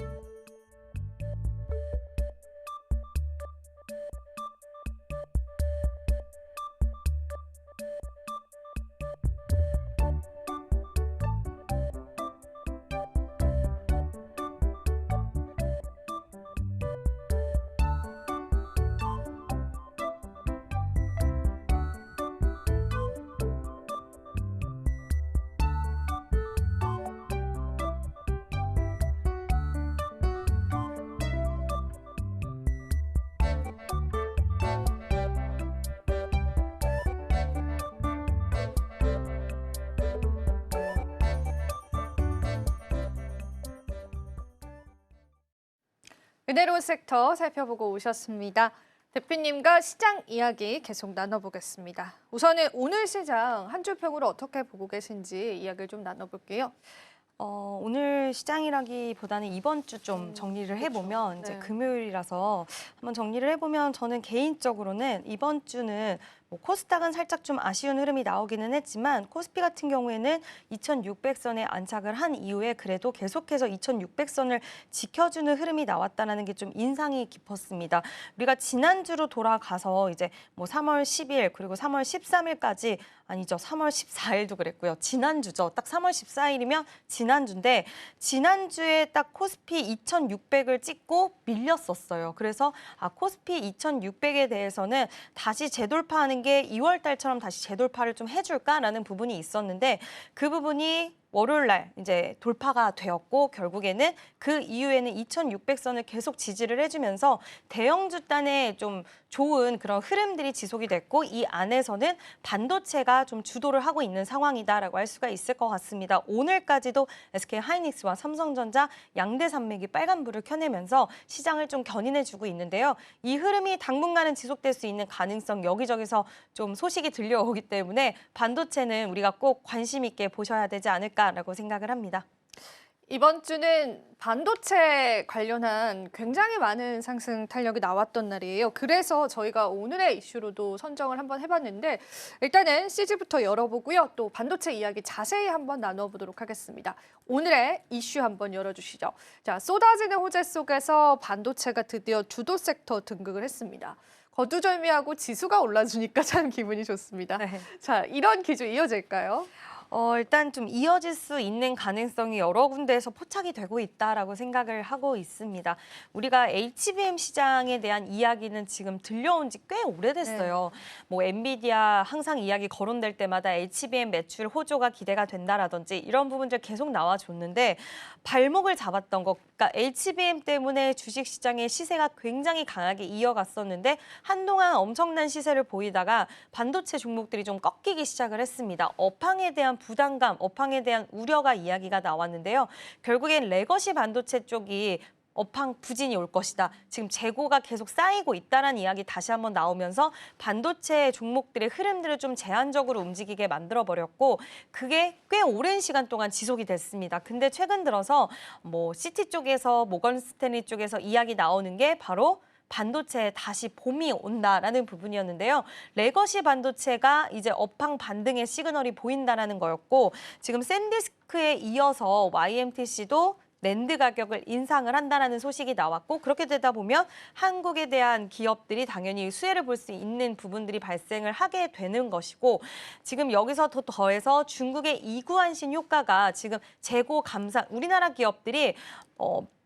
은혜로운 섹터 살펴보고 오셨습니다. 대표님과 시장 이야기 계속 나눠보겠습니다. 우선은 오늘 시장 한 주 평으로 어떻게 보고 계신지 이야기를 좀 나눠볼게요. 오늘 시장이라기보다는 이번 주 좀 정리를 해보면 그렇죠. 이제 네. 금요일이라서 한번 정리를 해보면 저는 개인적으로는 이번 주는 뭐 코스닥은 살짝 좀 아쉬운 흐름이 나오기는 했지만 코스피 같은 경우에는 2600선에 안착을 한 이후에 그래도 계속해서 2600선을 지켜주는 흐름이 나왔다는 게 좀 인상이 깊었습니다. 우리가 지난주로 돌아가서 이제 뭐 3월 10일 그리고 3월 13일까지 아니죠. 3월 14일도 그랬고요. 지난주죠. 딱 3월 14일이면 지난주인데 지난주에 딱 코스피 2600을 찍고 밀렸었어요. 그래서 코스피 2600에 대해서는 다시 재돌파하는 게 2월 달처럼 다시 재돌파를 좀 해줄까라는 부분이 있었는데 그 부분이 월요일 날 이제 돌파가 되었고 결국에는 그 이후에는 2600선을 계속 지지를 해주면서 대형주 단에 좀 좋은 그런 흐름들이 지속이 됐고 이 안에서는 반도체가 좀 주도를 하고 있는 상황이다라고 할 수가 있을 것 같습니다. 오늘까지도 SK 하이닉스와 삼성전자 양대 산맥이 빨간불을 켜내면서 시장을 좀 견인해주고 있는데요. 이 흐름이 당분간은 지속될 수 있는 가능성 여기저기서 좀 소식이 들려오기 때문에 반도체는 우리가 꼭 관심 있게 보셔야 되지 않을까라고 생각을 합니다. 이번 주는 반도체 관련한 굉장히 많은 상승 탄력이 나왔던 날이에요. 그래서 저희가 오늘의 이슈로도 선정을 한번 해봤는데 일단은 CG부터 열어보고요. 또 반도체 이야기 자세히 한번 나눠보도록 하겠습니다. 오늘의 이슈 한번 열어주시죠. 자, 쏟아지는 호재 속에서 반도체가 드디어 주도 섹터 등극을 했습니다. 거두절미하고 지수가 올라주니까 참 기분이 좋습니다. 네. 자, 이런 기조 이어질까요? 일단 좀 이어질 수 있는 가능성이 여러 군데에서 포착이 되고 있다라고 생각을 하고 있습니다. 우리가 HBM 시장에 대한 이야기는 지금 들려온 지 꽤 오래됐어요. 뭐 엔비디아 항상 이야기 거론될 때마다 HBM 매출 호조가 기대가 된다라든지 이런 부분들 계속 나와줬는데 발목을 잡았던 것, 그러니까 HBM 때문에 주식시장의 시세가 굉장히 강하게 이어갔었는데 한동안 엄청난 시세를 보이다가 반도체 종목들이 좀 꺾이기 시작을 했습니다. 업황에 대한 부담감, 업황에 대한 우려가 이야기가 나왔는데요. 결국엔 레거시 반도체 쪽이 업황 부진이 올 것이다. 지금 재고가 계속 쌓이고 있다는 이야기 다시 한번 나오면서 반도체 종목들의 흐름들을 좀 제한적으로 움직이게 만들어버렸고 그게 꽤 오랜 시간 동안 지속이 됐습니다. 근데 최근 들어서 뭐 시티 쪽에서 모건 스탠리 쪽에서 이야기 나오는 게 바로 반도체에 다시 봄이 온다라는 부분이었는데요. 레거시 반도체가 이제 업황 반등의 시그널이 보인다라는 거였고 지금 샌디스크에 이어서 YMTC도 낸드 가격을 인상을 한다는 소식이 나왔고 그렇게 되다 보면 한국에 대한 기업들이 당연히 수혜를 볼 수 있는 부분들이 발생을 하게 되는 것이고 지금 여기서 더 더해서 중국의 이구안신 효과가 지금 재고 감산 우리나라 기업들이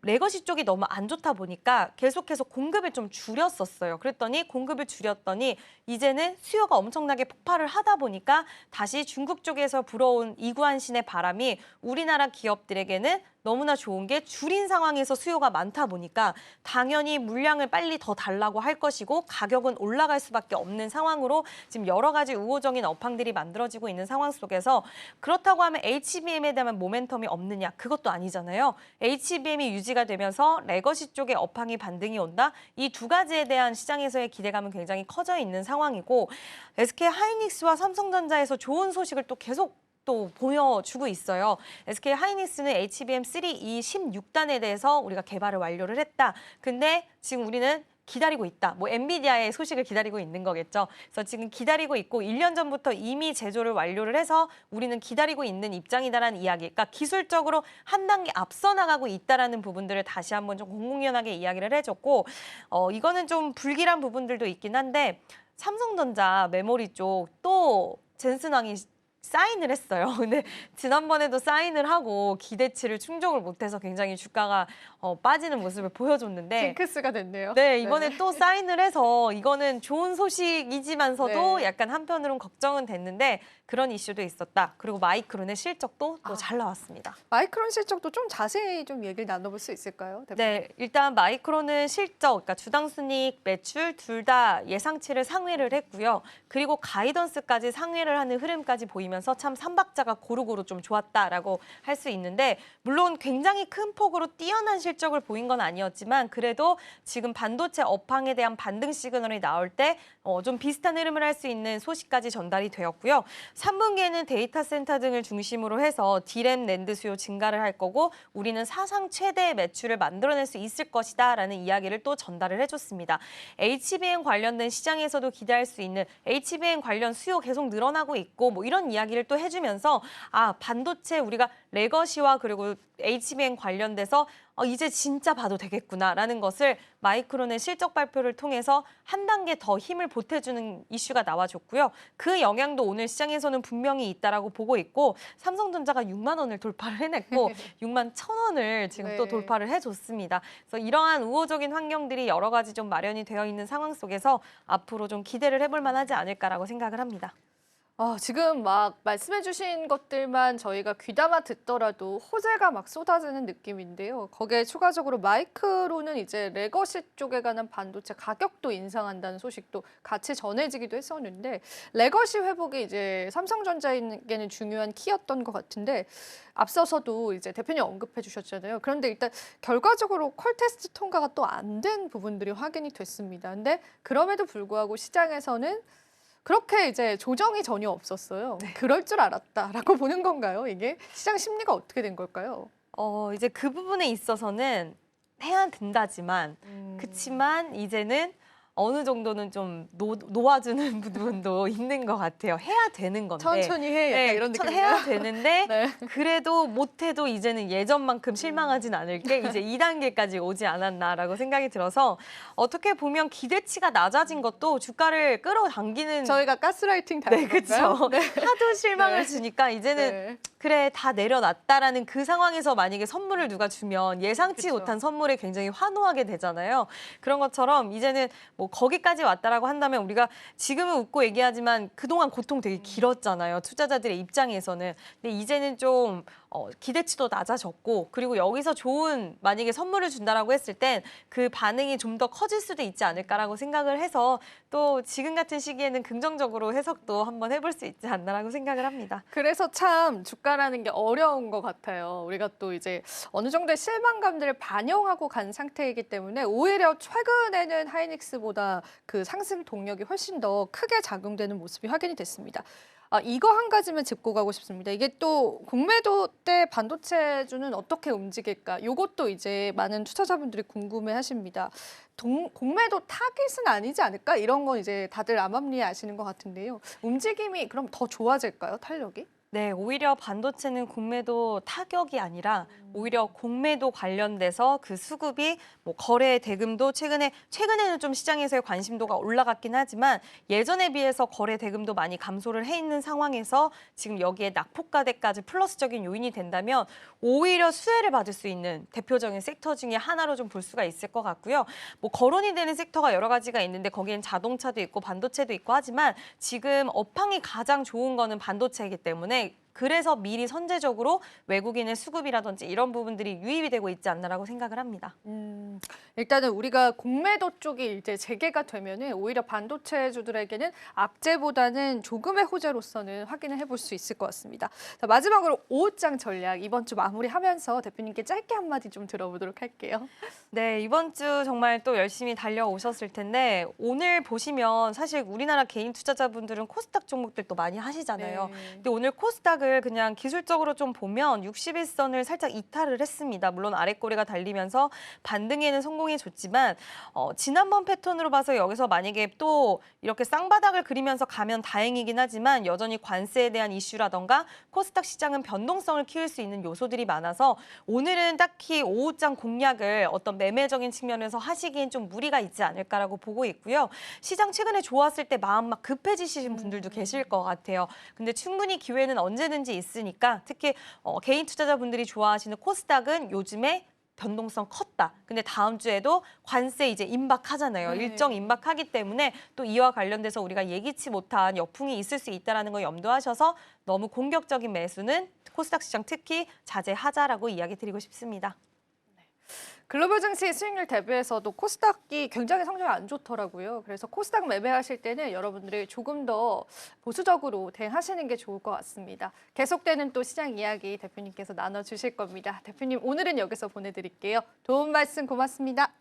레거시 쪽이 너무 안 좋다 보니까 계속해서 공급을 좀 줄였었어요. 그랬더니 공급을 줄였더니 이제는 수요가 엄청나게 폭발을 하다 보니까 다시 중국 쪽에서 불어온 이구안신의 바람이 우리나라 기업들에게는 너무나 좋은 게 줄인 상황에서 수요가 많다 보니까 당연히 물량을 빨리 더 달라고 할 것이고 가격은 올라갈 수밖에 없는 상황으로 지금 여러 가지 우호적인 업황들이 만들어지고 있는 상황 속에서 그렇다고 하면 HBM에 대한 모멘텀이 없느냐? 그것도 아니잖아요. HBM이 유지가 되면서 레거시 쪽의 업황이 반등이 온다. 이 두 가지에 대한 시장에서의 기대감은 굉장히 커져 있는 상황이고 SK 하이닉스와 삼성전자에서 좋은 소식을 또 계속 또 보여주고 있어요. SK 하이닉스는 HBM3 이 16단에 대해서 우리가 개발을 완료를 했다. 근데 지금 우리는 기다리고 있다. 뭐 엔비디아의 소식을 기다리고 있는 거겠죠. 그래서 지금 기다리고 있고 1년 전부터 이미 제조를 완료를 해서 우리는 기다리고 있는 입장이다라는 이야기. 그러니까 기술적으로 한 단계 앞서 나가고 있다라는 부분들을 다시 한번 좀 공공연하게 이야기를 해줬고 이거는 좀 불길한 부분들도 있긴 한데 삼성전자 메모리 쪽 또 젠슨왕이 사인을 했어요. 근데 지난번에도 사인을 하고 기대치를 충족을 못해서 굉장히 주가가 빠지는 모습을 보여줬는데 징크스가 됐네요. 네, 이번에 또 사인을 해서 이거는 좋은 소식이지만서도 네. 약간 한편으로는 걱정은 됐는데 그런 이슈도 있었다. 그리고 마이크론의 실적도 또 잘 나왔습니다. 마이크론 실적도 좀 자세히 좀 얘기를 나눠볼 수 있을까요? 대표님? 네, 일단 마이크론은 실적, 그러니까 주당 순이익, 매출 둘 다 예상치를 상회를 했고요. 그리고 가이던스까지 상회를 하는 흐름까지 보이면서 보면서 참 삼박자가 고루고루 좀 좋았다라고 할 수 있는데 물론 굉장히 큰 폭으로 뛰어난 실적을 보인 건 아니었지만 그래도 지금 반도체 업황에 대한 반등 시그널이 나올 때 좀 비슷한 흐름을 할 수 있는 소식까지 전달이 되었고요. 3분기에는 데이터 센터 등을 중심으로 해서 D램 낸드 수요 증가를 할 거고 우리는 사상 최대의 매출을 만들어낼 수 있을 것이다라는 이야기를 또 전달을 해줬습니다. HBM 관련된 시장에서도 기대할 수 있는 HBM 관련 수요 계속 늘어나고 있고 뭐 이런 이야기를 또 해주면서 반도체 우리가 레거시와 그리고 HBM 관련돼서 이제 진짜 봐도 되겠구나라는 것을 마이크론의 실적 발표를 통해서 한 단계 더 힘을 보태주는 이슈가 나와줬고요. 그 영향도 오늘 시장에서는 분명히 있다라고 보고 있고 삼성전자가 6만 원을 돌파를 해냈고 6만 1,000원을 지금 또 네. 돌파를 해줬습니다. 그래서 이러한 우호적인 환경들이 여러 가지 좀 마련이 되어 있는 상황 속에서 앞으로 좀 기대를 해볼 만하지 않을까라고 생각을 합니다. 지금 막 말씀해주신 것들만 저희가 귀담아 듣더라도 호재가 막 쏟아지는 느낌인데요. 거기에 추가적으로 마이크로는 이제 레거시 쪽에 관한 반도체 가격도 인상한다는 소식도 같이 전해지기도 했었는데 레거시 회복이 이제 삼성전자에게는 중요한 키였던 것 같은데 앞서서도 이제 대표님 언급해 주셨잖아요. 그런데 일단 결과적으로 콜 테스트 통과가 또 안 된 부분들이 확인이 됐습니다. 근데 그럼에도 불구하고 시장에서는 그렇게 이제 조정이 전혀 없었어요. 그럴 줄 알았다라고 보는 건가요? 이게 시장 심리가 어떻게 된 걸까요? 이제 그 부분에 있어서는 해야 된다지만 그치만 이제는 어느 정도는 좀 놓아주는 부분도 있는 것 같아요. 해야 되는 건데. 천천히 해 약간 이런 느낌이에요. 해야 되는데 네. 그래도 못해도 이제는 예전만큼 실망하진 않을게 이제 2단계까지 오지 않았나라고 생각이 들어서 어떻게 보면 기대치가 낮아진 것도 주가를 끌어당기는 저희가 가스라이팅 당한 건가요? 그렇죠. 하도 실망을 네. 주니까 이제는 네. 그래 다 내려놨다라는 그 상황에서 만약에 선물을 누가 주면 예상치 그쵸. 못한 선물에 굉장히 환호하게 되잖아요. 그런 것처럼 이제는 뭐 거기까지 왔다라고 한다면 우리가 지금은 웃고 얘기하지만 그동안 고통 되게 길었잖아요. 투자자들의 입장에서는. 근데 이제는 좀 기대치도 낮아졌고 그리고 여기서 좋은 만약에 선물을 준다라고 했을 땐 그 반응이 좀 더 커질 수도 있지 않을까라고 생각을 해서 또 지금 같은 시기에는 긍정적으로 해석도 한번 해볼 수 있지 않나라고 생각을 합니다. 그래서 참 주가라는 게 어려운 것 같아요. 우리가 또 이제 어느 정도의 실망감들을 반영하고 간 상태이기 때문에 오히려 최근에는 하이닉스보다 그 상승 동력이 훨씬 더 크게 작용되는 모습이 확인이 됐습니다. 이거 한 가지만 짚고 가고 싶습니다. 이게 또 공매도 때 반도체주는 어떻게 움직일까? 이것도 이제 많은 투자자분들이 궁금해하십니다. 공매도 타깃은 아니지 않을까? 이런 건 이제 다들 암암리에 아시는 것 같은데요. 움직임이 그럼 더 좋아질까요? 탄력이? 네, 오히려 반도체는 공매도 타격이 아니라 오히려 공매도 관련돼서 그 수급이 뭐 거래 대금도 최근에는 좀 시장에서의 관심도가 올라갔긴 하지만 예전에 비해서 거래 대금도 많이 감소를 해 있는 상황에서 지금 여기에 낙폭과대까지 플러스적인 요인이 된다면 오히려 수혜를 받을 수 있는 대표적인 섹터 중에 하나로 좀 볼 수가 있을 것 같고요. 뭐 거론이 되는 섹터가 여러 가지가 있는데 거기엔 자동차도 있고 반도체도 있고 하지만 지금 업황이 가장 좋은 거는 반도체이기 때문에 그래서 미리 선제적으로 외국인의 수급이라든지 이런 부분들이 유입이 되고 있지 않나라고 생각을 합니다. 일단은 우리가 공매도 쪽이 이제 재개가 되면은 오히려 반도체주들에게는 악재보다는 조금의 호재로서는 확인을 해볼 수 있을 것 같습니다. 자, 마지막으로 오후장 전략 이번 주 마무리하면서 대표님께 짧게 한마디 좀 들어보도록 할게요. 네, 이번 주 정말 또 열심히 달려오셨을 텐데 오늘 보시면 사실 우리나라 개인 투자자분들은 코스닥 종목들 또 많이 하시잖아요. 네. 근데 오늘 코스닥을 그냥 기술적으로 좀 보면 61선을 살짝 이탈을 했습니다. 물론 아랫꼬리가 달리면서 반등에는 성공해 줬지만 지난번 패턴으로 봐서 여기서 만약에 또 이렇게 쌍바닥을 그리면서 가면 다행이긴 하지만 여전히 관세에 대한 이슈라던가 코스닥 시장은 변동성을 키울 수 있는 요소들이 많아서 오늘은 딱히 오후장 공략을 어떤 매매적인 측면에서 하시기엔 좀 무리가 있지 않을까라고 보고 있고요. 시장 최근에 좋았을 때 마음 막 급해지시는 분들도 계실 것 같아요. 근데 충분히 기회는 언제든지 있으니까 특히 개인 투자자분들이 좋아하시는 코스닥은 요즘에 변동성 컸다. 근데 다음 주에도 관세 이제 임박하잖아요. 네. 일정 임박하기 때문에 또 이와 관련돼서 우리가 예기치 못한 역풍이 있을 수 있다는 걸 염두하셔서 너무 공격적인 매수는 코스닥 시장 특히 자제하자라고 이야기 드리고 싶습니다. 글로벌 증시 수익률 대비해서도 코스닥이 굉장히 성적이 안 좋더라고요. 그래서 코스닥 매매하실 때는 여러분들이 조금 더 보수적으로 대응하시는 게 좋을 것 같습니다. 계속되는 또 시장 이야기 대표님께서 나눠주실 겁니다. 대표님 오늘은 여기서 보내드릴게요. 도움 말씀 고맙습니다.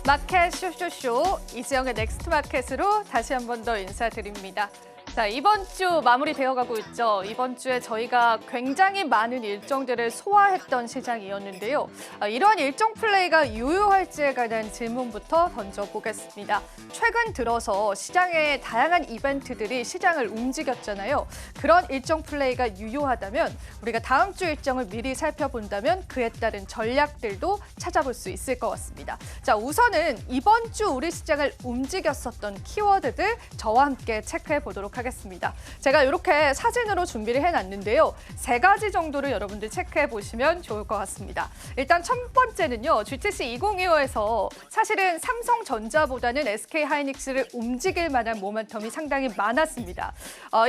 마켓 쇼쇼쇼 이지영의 넥스트 마켓으로 다시 한 번 더 인사드립니다. 자, 이번 주 마무리되어가고 있죠. 이번 주에 저희가 굉장히 많은 일정들을 소화했던 시장이었는데요. 이러한 일정 플레이가 유효할지에 관한 질문부터 던져보겠습니다. 최근 들어서 시장의 다양한 이벤트들이 시장을 움직였잖아요. 그런 일정 플레이가 유효하다면 우리가 다음 주 일정을 미리 살펴본다면 그에 따른 전략들도 찾아볼 수 있을 것 같습니다. 자, 우선은 이번 주 우리 시장을 움직였었던 키워드들 저와 함께 체크해 보도록 하겠습니다. 제가 이렇게 사진으로 준비를 해놨는데요. 3가지 정도를 여러분들 체크해 보시면 좋을 것 같습니다. 일단 첫 번째는요. GTC 2025에서 사실은 삼성전자보다는 SK하이닉스를 움직일 만한 모멘텀이 상당히 많았습니다.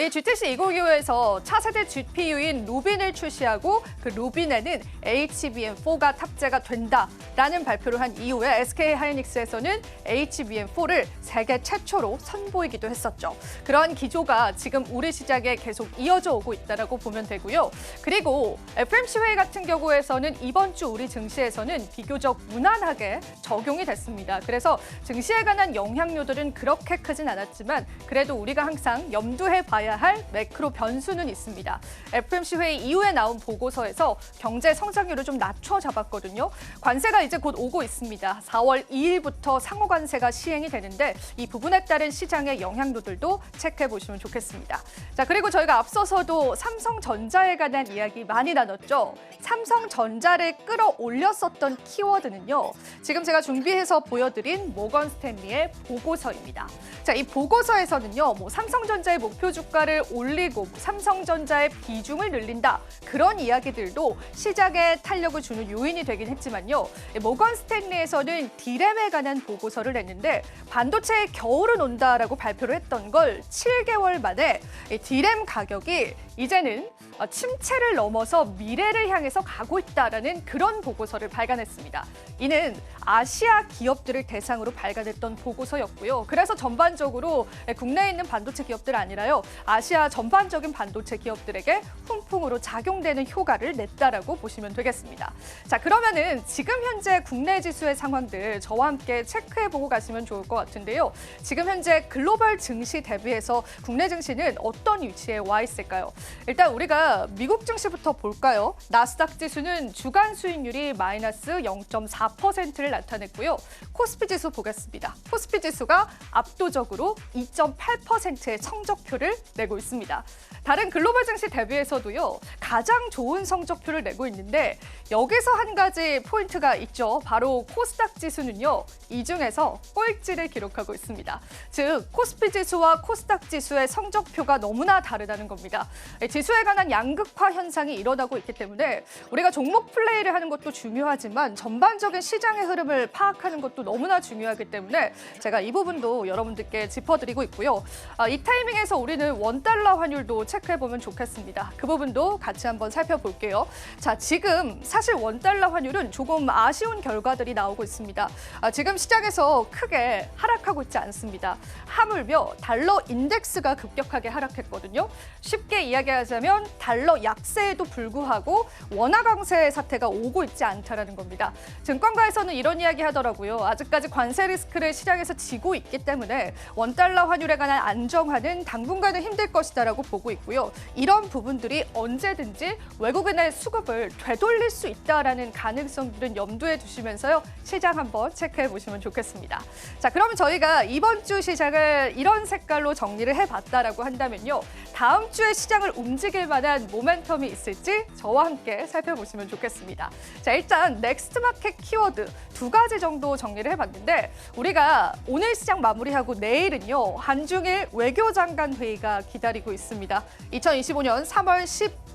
이 GTC 2025에서 차세대 GPU인 루빈을 출시하고 그 루빈에는 HBM4가 탑재가 된다라는 발표를 한 이후에 SK하이닉스에서는 HBM4를 세계 최초로 선보이기도 했었죠. 그런 기조가 지금 우리 시장에 계속 이어져 오고 있다고 보면 되고요. 그리고 FMC 회의 같은 경우에서는 이번 주 우리 증시에서는 비교적 무난하게 적용이 됐습니다. 그래서 증시에 관한 영향료들은 그렇게 크진 않았지만 그래도 우리가 항상 염두해 봐야 할 매크로 변수는 있습니다. FMC 회의 이후에 나온 보고서에서 경제 성장률을 좀 낮춰 잡았거든요. 관세가 이제 곧 오고 있습니다. 4월 2일부터 상호 관세가 시행이 되는데 이 부분에 따른 시장의 영향도들도 체크해 보시면 좋겠습니다. 자, 그리고 저희가 앞서서도 삼성전자에 관한 이야기 많이 나눴죠. 삼성전자를 끌어올렸었던 키워드는요. 지금 제가 준비해서 보여드린 모건 스탠리의 보고서입니다. 자, 이 보고서에서는요. 삼성전자의 목표 주가를 올리고 삼성전자의 비중을 늘린다. 그런 이야기들도 시장에 탄력을 주는 요인이 되긴 했지만요. 모건 스탠리에서는 디램에 관한 보고서를 냈는데 반도체의 겨울은 온다라고 발표를 했던 걸 7개월 만에 디램 가격이 이제는 침체를 넘어서 미래를 향해서 가고 있다라는 그런 보고서를 발간했습니다. 이는 아시아 기업들을 대상으로 발간했던 보고서였고요. 그래서 전반적으로 국내에 있는 반도체 기업들 아니라요. 아시아 전반적인 반도체 기업들에게 훈풍으로 작용되는 효과를 냈다라고 보시면 되겠습니다. 자, 그러면은 지금 현재 국내 지수의 상황들 저와 함께 체크해보고 가시면 좋을 것 같은데요. 지금 현재 글로벌 증시 대비해서 국내 증시는 어떤 위치에 와 있을까요? 일단 우리가 미국 증시부터 볼까요? 나스닥 지수는 주간 수익률이 마이너스 0.4%를 나타냈고요. 코스피 지수 보겠습니다. 코스피 지수가 압도적으로 2.8%의 성적표를 내고 있습니다. 다른 글로벌 증시 대비해서도요. 가장 좋은 성적표를 내고 있는데 여기서 한 가지 포인트가 있죠. 바로 코스닥 지수는요. 이 중에서 꼴찌를 기록하고 있습니다. 즉 코스피 지수와 코스닥 지수의 성적표가 너무나 다르다는 겁니다. 지수에 관한 양극화 현상이 일어나고 있기 때문에 우리가 종목 플레이를 하는 것도 중요하지만 전반적인 시장의 흐름을 파악하는 것도 너무나 중요하기 때문에 제가 이 부분도 여러분들께 짚어드리고 있고요. 이 타이밍에서 우리는 원달러 환율도 체크해보면 좋겠습니다. 그 부분도 같이 한번 살펴볼게요. 자, 지금 사실 원달러 환율은 조금 아쉬운 결과들이 나오고 있습니다. 지금 시장에서 크게 하락하고 있지 않습니다. 하물며 달러 인덱스 파운드가 급격하게 하락했거든요. 쉽게 이야기하자면 달러 약세에도 불구하고 원화 강세 사태가 오고 있지 않다라는 겁니다. 증권가에서는 이런 이야기 하더라고요. 아직까지 관세 리스크를 시장에서 지고 있기 때문에 원달러 환율에 관한 안정화는 당분간은 힘들 것이다라고 보고 있고요. 이런 부분들이 언제든지 외국인의 수급을 되돌릴 수 있다라는 가능성들은 염두에 두시면서요. 시장 한번 체크해 보시면 좋겠습니다. 자, 그럼 저희가 이번 주 시장을 이런 색깔로 정리를 해봤다라고 한다면요. 다음 주에 시장을 움직일 만한 모멘텀이 있을지 저와 함께 살펴보시면 좋겠습니다. 자, 일단 넥스트 마켓 키워드 2가지 정도 정리를 해봤는데 우리가 오늘 시장 마무리하고 내일은요. 한중일 외교장관 회의가 기다리고 있습니다. 2025년 3월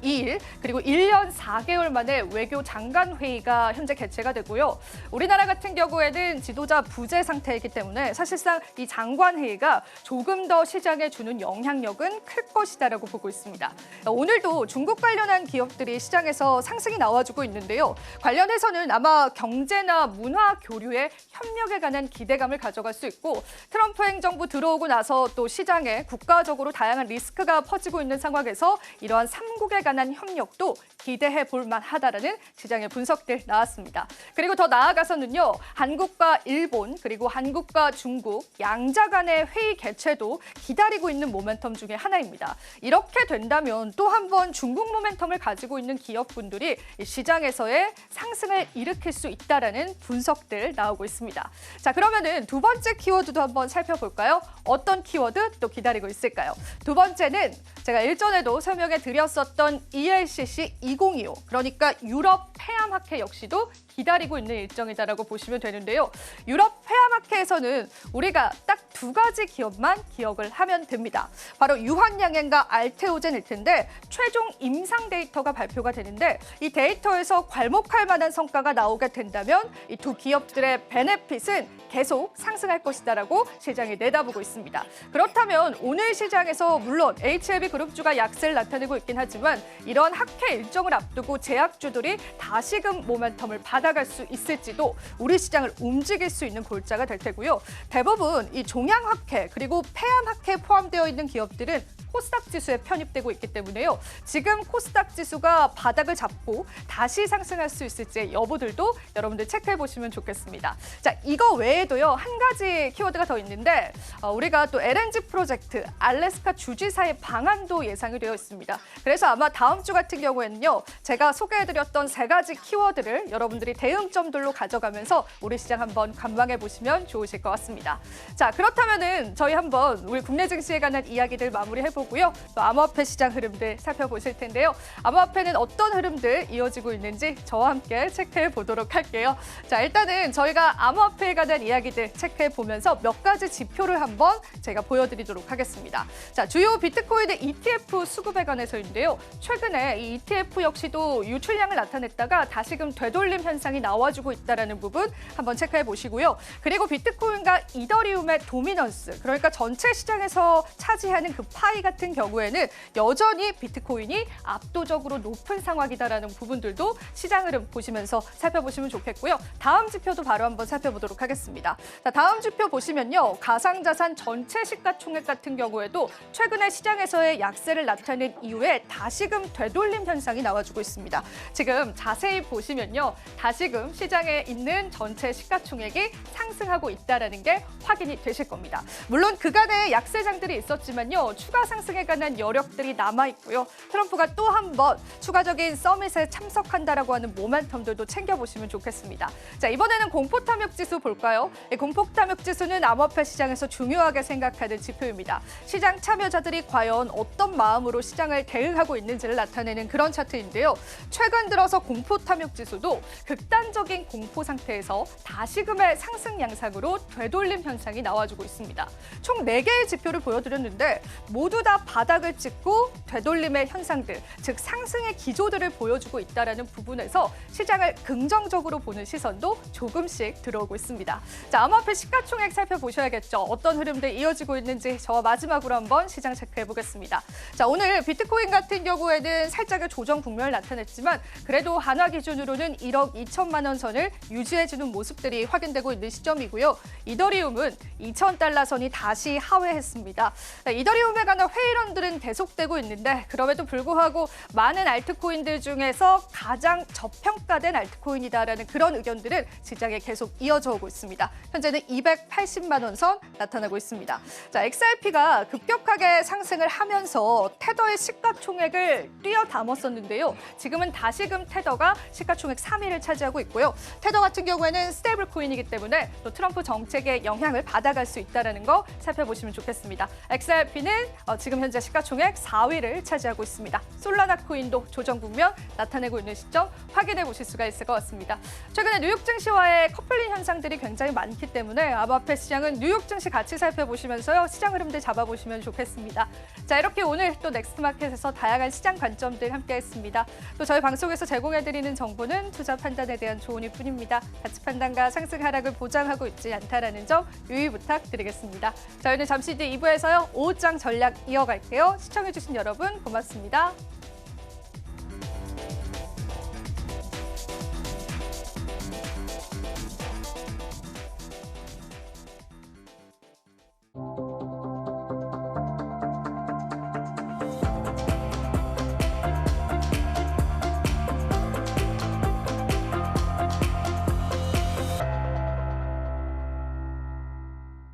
12일 그리고 1년 4개월 만에 외교장관 회의가 현재 개최가 되고요. 우리나라 같은 경우에는 지도자 부재 상태이기 때문에 사실상 이 장관 회의가 조금 더 시장에 주는 영향력은 클 것이다라고 보고 있습니다. 오늘도 중국 관련한 기업들이 시장에서 상승이 나와주고 있는데요. 관련해서는 아마 경제나 문화 교류의 협력에 관한 기대감을 가져갈 수 있고 트럼프 행정부 들어오고 나서 또 시장에 국가적으로 다양한 리스크가 퍼지고 있는 상황에서 이러한 3국에 관한 협력도 기대해 볼 만하다라는 시장의 분석들 나왔습니다. 그리고 더 나아가서는요. 한국과 일본 그리고 한국과 중국 양자 간의 회의 개최도 기다리고 있는 모멘텀 중에 하나입니다. 이렇게 된다면 또 한 번 중국 모멘텀을 가지고 있는 기업분들이 시장에서의 상승을 일으킬 수 있다라는 분석들 나오고 있습니다. 자, 그러면은 두 번째 키워드도 한번 살펴볼까요? 어떤 키워드 또 기다리고 있을까요? 두 번째는 제가 일전에도 설명해 드렸었던 ELCC 2025, 그러니까 유럽 폐암학회 역시도 기다리고 있는 일정이다라고 보시면 되는데요. 유럽 폐암학회에서는 우리가 딱 2가지 기업만 기억을 하면 됩니다. 바로 유한양행과 알테오젠일 텐데 최종 임상 데이터가 발표가 되는데 이 데이터에서 괄목할 만한 성과가 나오게 된다면 이 두 기업들의 베네핏은 계속 상승할 것이다라고 시장이 내다보고 있습니다. 그렇다면 오늘 시장에서 물론 HLB 그룹주가 약세를 나타내고 있긴 하지만 이런 학회 일정을 앞두고 제약주들이 다시금 모멘텀을 받아갈 수 있을지도 우리 시장을 움직일 수 있는 골자가 될 테고요. 대부분 이 종양학회 그리고 폐암학회에 포함되어 있는 기업들은 코스닥 지수에 편입되고 있기 때문에요. 지금 코스닥 지수가 바닥을 잡고 다시 상승할 수 있을지 여부들도 여러분들 체크해 보시면 좋겠습니다. 자, 이거 외에도요. 한 가지 키워드가 더 있는데 우리가 또 LNG 프로젝트 알래스카 주지사의 방안도 예상이 되어 있습니다. 그래서 아마 다음 주 같은 경우에는요. 제가 소개해드렸던 3가지 키워드를 여러분들이 대응점들로 가져가면서 우리 시장 한번 관망해 보시면 좋으실 것 같습니다. 자, 그렇다면은 저희 한번 우리 국내 증시에 관한 이야기들 마무리해 보고요. 또 암호화폐 시장 흐름들 살펴보실 텐데요. 암호화폐는 어떤 흐름들 이어지고 있는지 저와 함께 체크해 보도록 할게요. 자, 일단은 저희가 암호화폐에 관한 이야기들 체크해 보면서 몇 가지 지표를 한번 제가 보여드리도록 하겠습니다. 자, 주요 비트코인의 ETF 수급에 관해서인데요. 최근에 이 ETF 역시도 유출량을 나타냈다가 다시금 되돌림 현상이 나와주고 있다는 부분 한번 체크해 보시고요. 그리고 비트코인과 이더리움의 도미넌스, 그러니까 전체 시장에서 차지하는 그 파이 같은 경우에는 여전히 비트코인이 압도적으로 높은 상황이다라는 부분들도 시장 흐름 보시면서 살펴보시면 좋겠고요. 다음 지표도 바로 한번 살펴보도록 하겠습니다. 자, 다음 지표 보시면요. 가상자산 전체 시가총액 같은 경우에도 최근에 시장에서의 약세를 나타낸 이후에 다시금 되돌림 현상이 나와주고 있습니다. 지금 자세히 보시면요. 다시금 시장에 있는 전체 시가총액이 상승하고 있다는 게 확인이 되실 겁니다. 물론 그간의 약세장들이 있었지만요. 추가 상승에 관한 여력들이 남아있고요. 트럼프가 또 한 번 추가적인 서밋에 참석한다라고 하는 모멘텀들도 챙겨보시면 좋겠습니다. 자, 이번에는 공포탐욕지수 볼까요? 공포탐욕지수는 암호화폐 시장에서 중요하게 생각하는 지표입니다. 시장 참여자들이 과연 어떤 마음으로 시장을 대응하고 있는지를 나타내는 그런 차트인데요. 최근 들어서 공포탐욕지수도 극단적인 공포 상태에서 다시금의 상승 양상으로 되돌림 현상이 나와주고 있습니다. 총 4개의 지표를 보여드렸는데 모두 다 바닥을 찍고 되돌림의 현상들, 즉 상승의 기조들을 보여주고 있다는 부분에서 시장을 긍정적으로 보는 시선도 조금씩 들어오고 있습니다. 자, 암호화폐 시가총액 살펴보셔야겠죠. 어떤 흐름들 이어지고 있는지 저와 마지막으로 한번 시장 체크해 보겠습니다. 자, 오늘 비트코인 같은 경우에는 살짝의 조정 국면을 나타냈지만 그래도 한화 기준으로는 1억 2천만 원 선을 유지해주는 모습들이 확인되고 있는 시점이고요. 이더리움은 2,000달러 선이 다시 하회했습니다. 이더리움에 관한 회의론들은 계속되고 있는데 그럼에도 불구하고 많은 알트코인들 중에서 가장 저평가된 알트코인이다라는 그런 의견들은 시장에 계속 이어져 오고 있습니다. 현재는 280만 원 선 나타나고 있습니다. 자, XRP가 급격하게 상승을 하면서 테더의 시가총액을 뛰어넘었었는데요. 지금은 다시금 테더가 시가총액 3위를 차지하고 있고요. 테더 같은 경우에는 스테이블 코인이기 때문에 또 트럼프 정책의 영향을 받아갈 수 있다는 거 살펴보시면 좋겠습니다. XRP는 지금 현재 시가총액 4위를 차지하고 있습니다. 솔라나 코인도 조정 국면 나타내고 있는 시점 확인해 보실 수가 있을 것 같습니다. 최근에 뉴욕 증시와의 커플링 현상들이 굉장히 많기 때문에 암호화폐 시장은 뉴욕 증시 같이 살펴보시면서요. 시장 흐름들 잡아보시면 좋겠습니다. 자, 이렇게 오늘 또 넥스트마켓에서 다양한 시장 관점들 함께했습니다. 또 저희 방송에서 제공해드리는 정보는 투자 판단에 대한 조언일 뿐입니다. 가치 판단과 상승 하락을 보장하고 있지 않다라는 점 유의 부탁드리겠습니다. 저희는 잠시 뒤 2부에서요. 오후장 전략 이어갈게요. 시청해주신 여러분 고맙습니다.